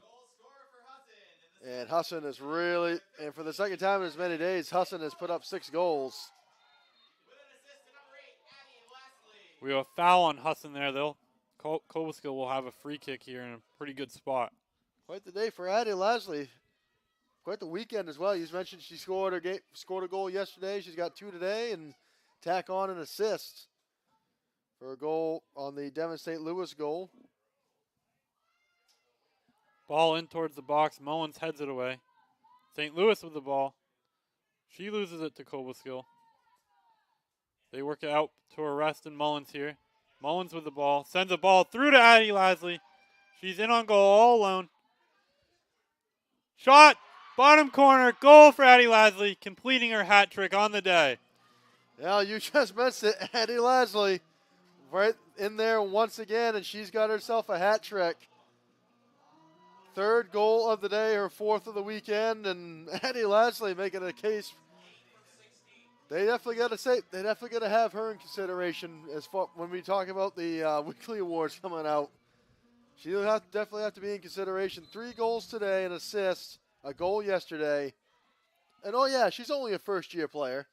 S3: And Husson is really, and for the second time in as many days, Husson has put up 6 goals.
S5: We have a foul on Husson there. Cobleskill will have a free kick here in a pretty good spot.
S3: Quite the day for Addie Lasley. Quite the weekend as well. You mentioned she scored a goal yesterday. She's got 2 today, and tack on an assist for a goal on the Devon St. Louis goal.
S5: Ball in towards the box. Mullins heads it away. St. Louis with the ball. She loses it to Cobleskill. They work it out to arrest and Mullins here. Mullins with the ball. Sends a ball through to Addie Lasley. She's in on goal all alone. Shot! Bottom corner. Goal for Addie Lasley, completing her hat trick on the day.
S3: Yeah, you just mentioned it. Addie Lasley right in there once again, and she's got herself a hat trick. 3rd goal of the day, her 4th of the weekend, and Addie Lasley making a case. They definitely got to have her in consideration as far when we talk about the weekly awards coming out. She'll definitely have to be in consideration. 3 goals today, an assist, a goal yesterday, and oh yeah, she's only a first-year player.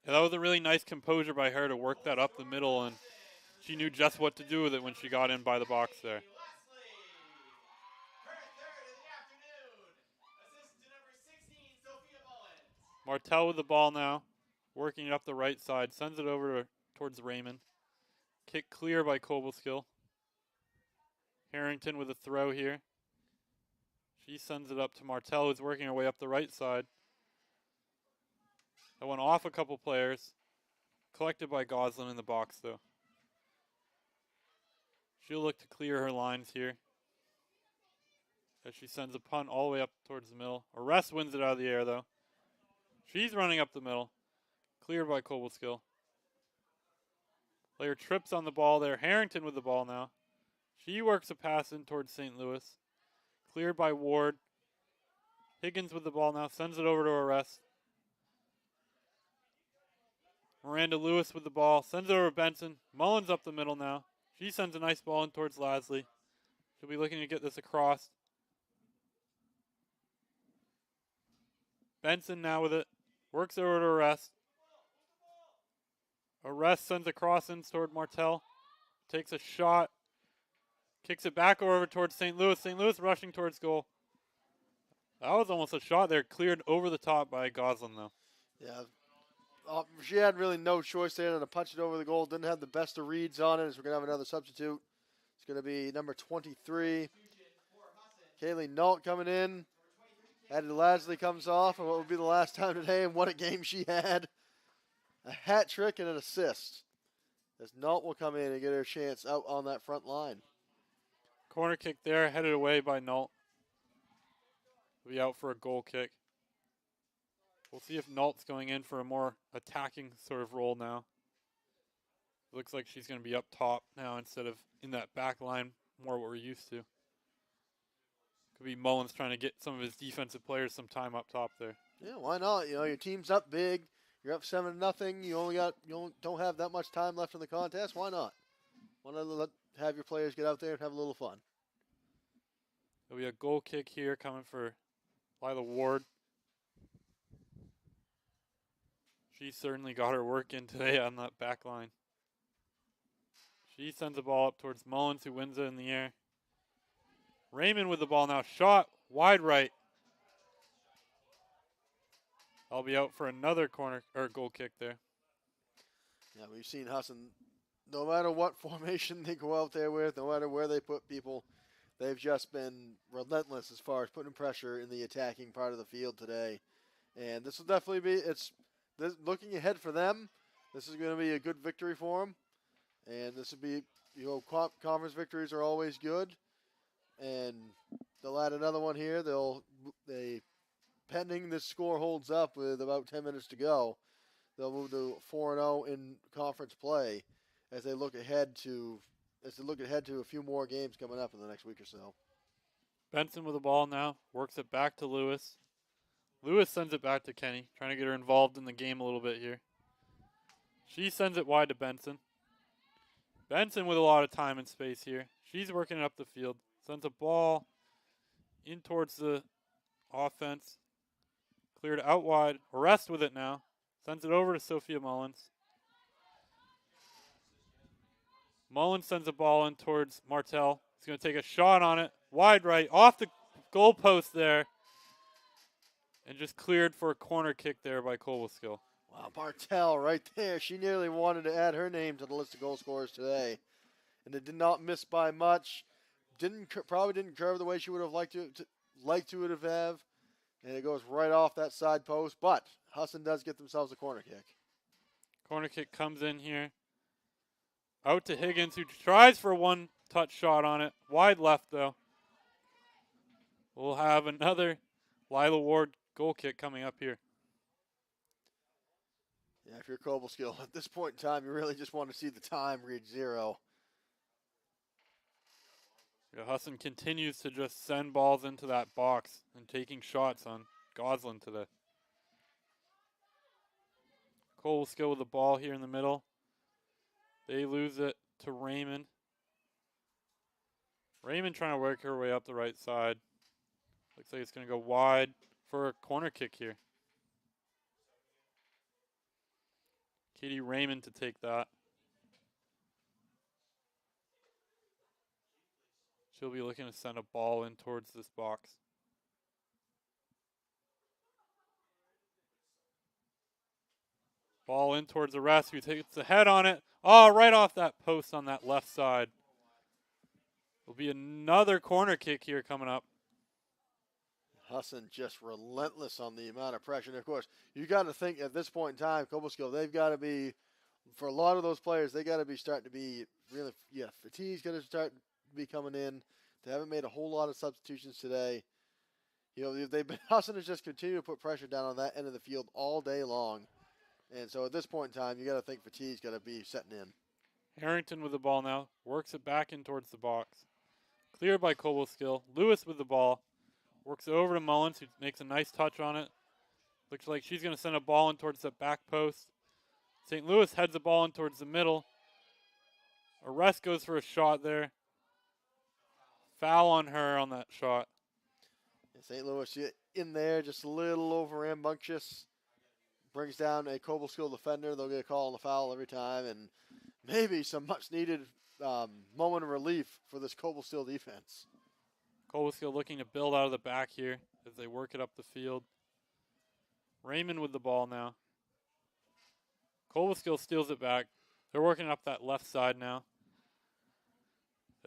S5: Yeah, that was a really nice composure by her to work that up the middle, and she knew just what to do with it when she got in by the box there. Martell with the ball now, working it up the right side, sends it over towards Raymond. Kick clear by Cobleskill. Harrington with a throw here. She sends it up to Martell, who's working her way up the right side. That went off a couple players. Collected by Goslin in the box, though. She'll look to clear her lines here. As she sends a punt all the way up towards the middle. Arrest wins it out of the air, though. She's running up the middle. Cleared by Cobleskill. Player trips on the ball there. Harrington with the ball now. She works a pass in towards St. Louis. Cleared by Ward. Higgins with the ball now. Sends it over to Arrest. Miranda Lewis with the ball. Sends it over to Benson. Mullins up the middle now. She sends a nice ball in towards Lasley. She'll be looking to get this across. Benson now with it. Works over to Arrest. Arrest sends a cross in toward Martell. Takes a shot. Kicks it back over towards St. Louis. St. Louis rushing towards goal. That was almost a shot there. Cleared over the top by Goslin, though.
S3: Yeah. She had really no choice there to punch it over the goal. Didn't have the best of reads on it, as we're going to have another substitute. It's going to be number 23. Kaylee Nault coming in. Addie Lasley comes off, and what would be the last time today, and what a game she had. A hat trick and an assist. As Nault will come in and get her chance out on that front line.
S5: Corner kick there, headed away by Nault. Will be out for a goal kick. We'll see if Nault's going in for a more attacking sort of role now. Looks like she's going to be up top now instead of in that back line, more what we're used to. Could be Mullins trying to get some of his defensive players some time up top there.
S3: Yeah, why not? You know, your team's up big. You're up 7-0. You don't have that much time left in the contest. Why not? Why not have your players get out there and have a little fun?
S5: There'll be a goal kick here coming for Lila Ward. She certainly got her work in today on that back line. She sends the ball up towards Mullins, who wins it in the air. Raymond with the ball now. Shot wide right. I'll be out for another corner or goal kick there.
S3: Yeah, we've seen Husson, no matter what formation they go out there with, no matter where they put people, they've just been relentless as far as putting pressure in the attacking part of the field today. And this will definitely be, looking ahead for them, this is going to be a good victory for them. And this will be, conference victories are always good. And they'll add another one here. Pending this score holds up with about 10 minutes to go, they'll move to 4-0 in conference play as they look ahead to a few more games coming up in the next week or so.
S5: Benson with the ball now, works it back to Lewis. Lewis sends it back to Kenny, trying to get her involved in the game a little bit here. She sends it wide to Benson. Benson with a lot of time and space here. She's working it up the field. Sends a ball in towards the offense. Cleared out wide. Arrest with it now. Sends it over to Sophia Mullins. Mullins sends a ball in towards Martell. He's going to take a shot on it. Wide right. Off the goal post there. And just cleared for a corner kick there by Cobleskill.
S3: Wow, Martell right there. She nearly wanted to add her name to the list of goal scorers today. And it did not miss by much. Probably didn't curve the way she would have liked to have. And it goes right off that side post. But Husson does get themselves a corner kick.
S5: Corner kick comes in here. Out to Higgins, who tries for a one-touch shot on it. Wide left, though. We'll have another Lila Ward goal kick coming up here.
S3: Yeah, if you're Cobleskill, at this point in time, you really just want to see the time reach 0.
S5: Yeah, Husson continues to just send balls into that box and taking shots on Goslin today. Cobleskill with the ball here in the middle. They lose it to Raymond. Raymond trying to work her way up the right side. Looks like it's going to go wide for a corner kick here. Katie Raymond to take that. She'll be looking to send a ball in towards this box. Ball in towards the rescue. Takes the head on it. Oh, right off that post on that left side. There'll be another corner kick here coming up.
S3: Husson just relentless on the amount of pressure. And of course, you got to think at this point in time, Cobleskill, they've got to be, for a lot of those players, they got to be starting to be really, fatigue's going to start to be coming in. They haven't made a whole lot of substitutions today. Husson has just continued to put pressure down on that end of the field all day long. And so at this point in time, you got to think fatigue's got to be setting in.
S5: Harrington with the ball now. Works it back in towards the box. Cleared by Cobleskill. Lewis with the ball. Works it over to Mullins, who makes a nice touch on it. Looks like she's going to send a ball in towards the back post. St. Louis heads the ball in towards the middle. Arrest goes for a shot there. Foul on her on that shot.
S3: St. Louis in there, just a little over rambunctious. Brings down a Cobleskill defender. They'll get a call on the foul every time. And maybe some much-needed moment of relief for this Cobleskill defense.
S5: Cobleskill looking to build out of the back here as they work it up the field. Raymond with the ball now. Cobleskill steals it back. They're working up that left side now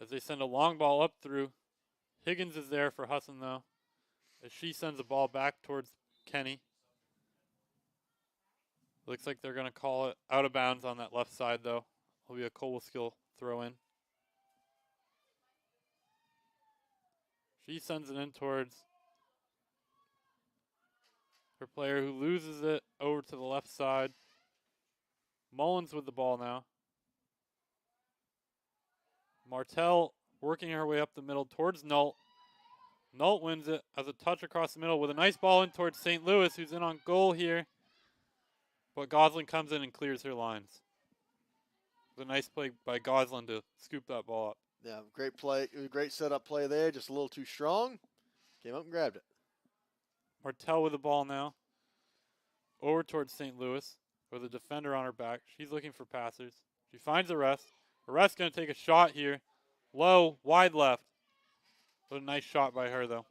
S5: as they send a long ball up through. Higgins is there for Husson, though, as she sends the ball back towards Kenny. Looks like they're going to call it out of bounds on that left side, though. It'll be a Cobleskill throw in. She sends it in towards Her player who loses it over to the left side. Mullins with the ball now. Martell working her way up the middle towards Nault. Nault wins it as a touch across the middle with a nice ball in towards St. Louis, who's in on goal here. But Goslin comes in and clears her lines. It was a nice play by Goslin to scoop that ball up.
S3: Yeah, great play. Great setup play there. Just a little too strong. Came up and grabbed it.
S5: Martell with the ball now. Over towards St. Louis with a defender on her back. She's looking for passers. She finds Arrest. Arrest going to take a shot here. Low, wide left. What a nice shot by her, though.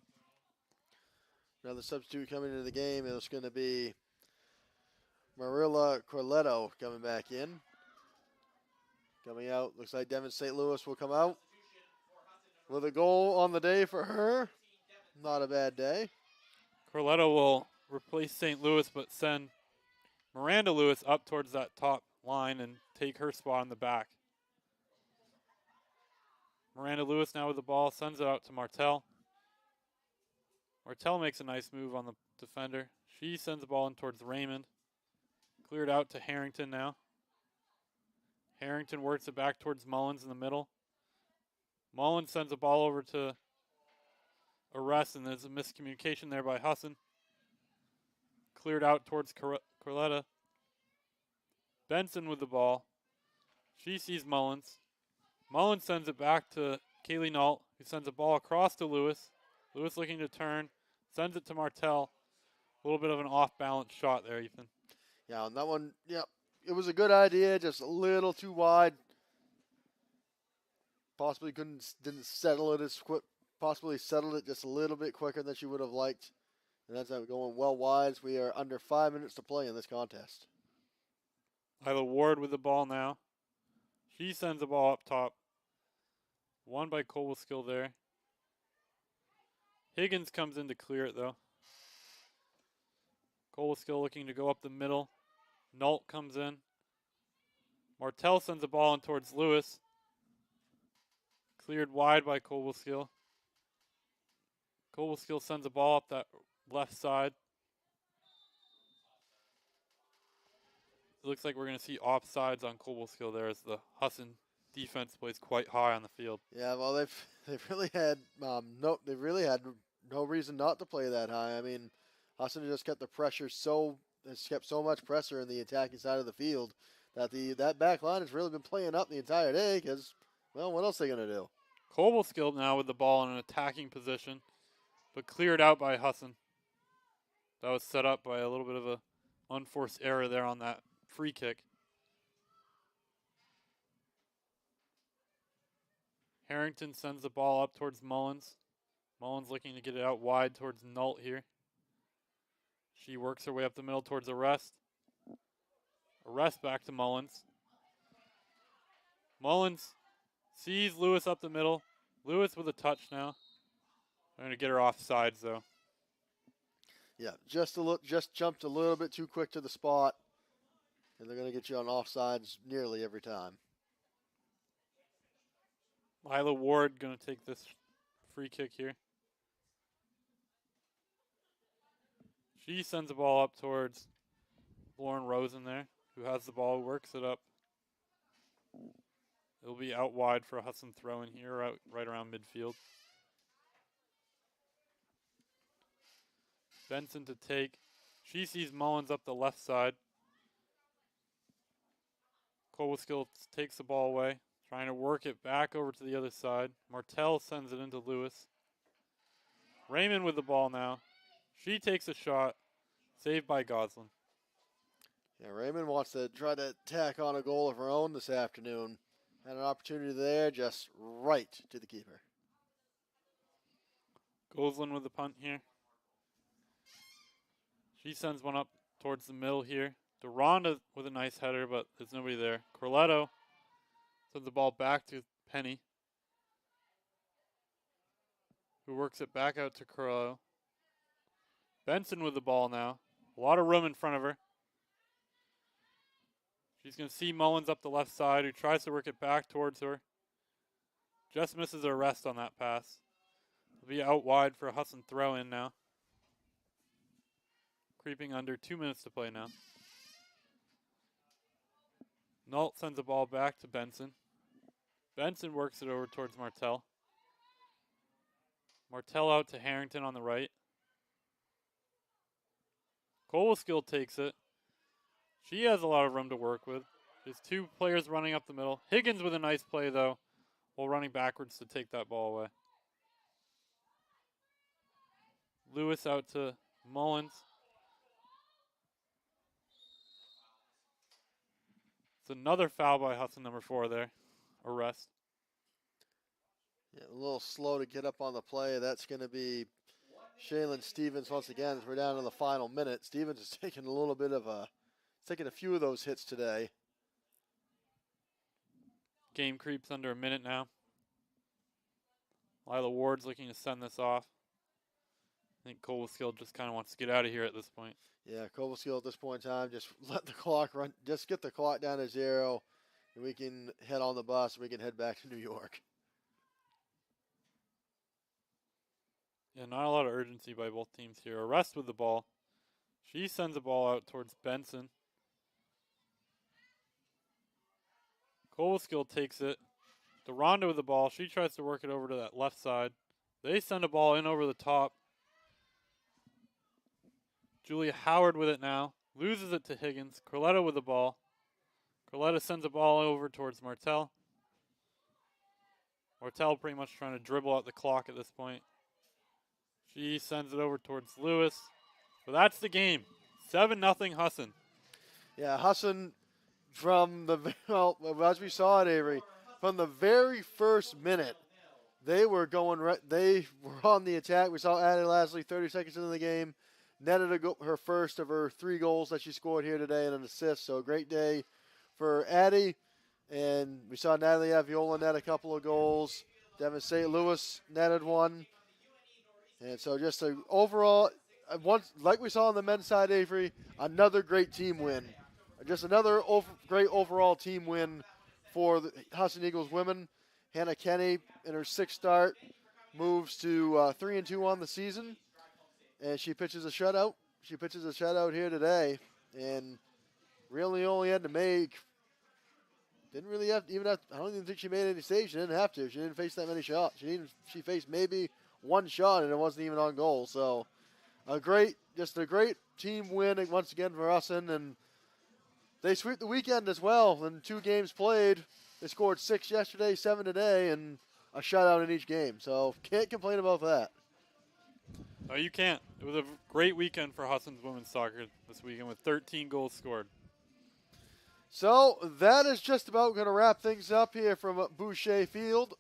S3: Another substitute coming into the game. It's going to be Marilla Corletto coming back in. Coming out, looks like Devin St. Louis will come out with a goal on the day for her. Not a bad day.
S5: Corletto will replace St. Louis, but send Miranda Lewis up towards that top line and take her spot in the back. Miranda Lewis now with the ball, sends it out to Martell. Martell makes a nice move on the defender. She sends the ball in towards Raymond. Cleared out to Harrington now. Harrington works it back towards Mullins in the middle. Mullins sends the ball over to Arrest, and there's a miscommunication there by Husson. Cleared out towards Corletta. Benson with the ball. She sees Mullins. Mullins sends it back to Kaylee Nault, who sends a ball across to Lewis. Lewis looking to turn, sends it to Martell. A little bit of an off-balance shot there, Ethan.
S3: Yeah, on that one, yeah, it was a good idea, just a little too wide. Possibly didn't settle it as quick. Possibly settled it just a little bit quicker than she would have liked. And that's going well wide as we are under 5 minutes to play in this contest.
S5: Lila Ward with the ball now. She sends the ball up top. Won by Cobleskill there. Higgins comes in to clear it, though. Cobleskill looking to go up the middle. Nault comes in. Martell sends the ball in towards Lewis. Cleared wide by Cobleskill. Cobleskill sends the ball up that left side. It looks like we're going to see offsides on Cobleskill there as the Husson defense plays quite high on the field.
S3: Yeah, well, they've really had no reason not to play that high. I mean, Husson just kept the pressure has kept so much pressure in the attacking side of the field that that back line has really been playing up the entire day because, well, what else are they going to do?
S5: Cobleskill now with the ball in an attacking position, but cleared out by Husson. That was set up by a little bit of a unforced error there on that free kick. Harrington sends the ball up towards Mullins. Mullins looking to get it out wide towards Nault here. She works her way up the middle towards Arrest. Arrest back to Mullins. Mullins sees Lewis up the middle. Lewis with a touch now. They're going to get her off sides, though.
S3: Yeah, just jumped a little bit too quick to the spot, and they're going to get you on offsides nearly every time.
S5: Lila Ward going to take this free kick here. She sends the ball up towards Lauren Rosen there, who has the ball, works it up. It'll be out wide for a Husson throw in here, right around midfield. Benson to take. She sees Mullins up the left side. Cobleskill takes the ball away, trying to work it back over to the other side. Martell sends it into Lewis. Raymond with the ball now. She takes a shot. Saved by Goslin.
S3: Yeah, Raymond wants to try to tack on a goal of her own this afternoon. Had an opportunity there, just right to the keeper.
S5: Goslin with the punt here. She sends one up towards the middle here. Deronda with a nice header, but there's nobody there. Corletto sends the ball back to Penny, who works it back out to Corletto. Benson with the ball now. A lot of room in front of her. She's going to see Mullins up the left side, who tries to work it back towards her. Just misses her Arrest on that pass. It'll be out wide for a Husson throw in now. Creeping under 2 minutes to play now. Nault sends the ball back to Benson. Benson works it over towards Martell. Martell out to Harrington on the right. Cobleskill takes it. She has a lot of room to work with. There's two players running up the middle. Higgins with a nice play, though, while running backwards to take that ball away. Lewis out to Mullins. It's another foul by Husson, number 4 there. Arrest.
S3: Yeah, a little slow to get up on the play. That's going to be Shaylin Stevens once again as we're down in the final minute. Stevens is taking a little bit of taking a few of those hits today.
S5: Game creeps under a minute now. Lila Ward's looking to send this off. I think Cobleskill just kind of wants to get out of here at this point.
S3: Yeah, Cobleskill at this point in time, just let the clock run. Just get the clock down to 0, and we can head on the bus and we can head back to New York.
S5: Yeah, not a lot of urgency by both teams here. Arrest with the ball. She sends the ball out towards Benson. Cobleskill takes it. DeRonda with the ball. She tries to work it over to that left side. They send a ball in over the top. Julia Howard with it now. Loses it to Higgins. Corletta with the ball. Corletta sends the ball over towards Martell. Martell pretty much trying to dribble out the clock at this point. She sends it over towards Lewis. But that's the game. 7-0 Husson.
S3: Yeah, Husson from the, well, as we saw it, Avery, from the very first minute, they were going right. They were on the attack. We saw Addie Lasley 30 seconds into the game. Netted her first of her 3 goals that she scored here today and an assist. So a great day for Addie. And we saw Natalie Aviola net a couple of goals. Devin St. Louis netted 1. And so just a overall, like we saw on the men's side, Avery, another great team win. Just another great overall team win for the Husson Eagles women. Hannah Kenny, in her 6th start, moves to 3-2 on the season. And she pitches a shutout. She pitches a shutout here today. And really only had to make, didn't really have to, I don't even think she made any saves. She didn't have to. She didn't face that many shots. She faced maybe 1 shot, and it wasn't even on goal. So just a great team win once again for Husson. And they sweep the weekend as well. In 2 games played, they scored 6 yesterday, 7 today, and a shutout in each game. So can't complain about that.
S5: No, you can't. It was a great weekend for Husson's women's soccer this weekend with 13 goals scored.
S3: So that is just about going to wrap things up here from Boucher Field.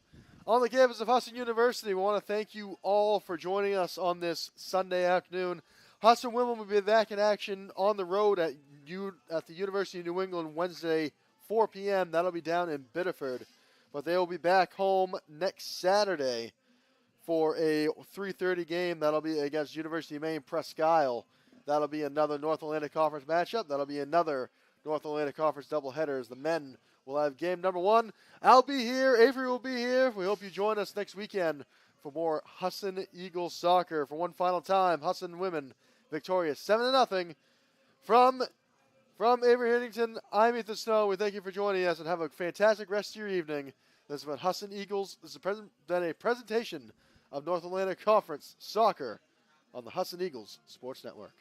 S3: On the campus of Husson University, we want to thank you all for joining us on this Sunday afternoon. Husson women will be back in action on the road at the University of New England Wednesday, 4 p.m. That'll be down in Biddeford. But they will be back home next Saturday for a 3:30 game. That'll be against University of Maine Presque Isle. That'll be another North Atlantic Conference matchup. That'll be another North Atlantic Conference doubleheader as the men will have game number 1. I'll be here. Avery will be here. We hope you join us next weekend for more Husson Eagles soccer. For one final time, Husson women victorious 7-0. From Avery Hiddington, I'm Ethan Snow. We thank you for joining us and have a fantastic rest of your evening. This has been Husson Eagles. This has been a presentation of North Atlantic Conference soccer on the Husson Eagles Sports Network.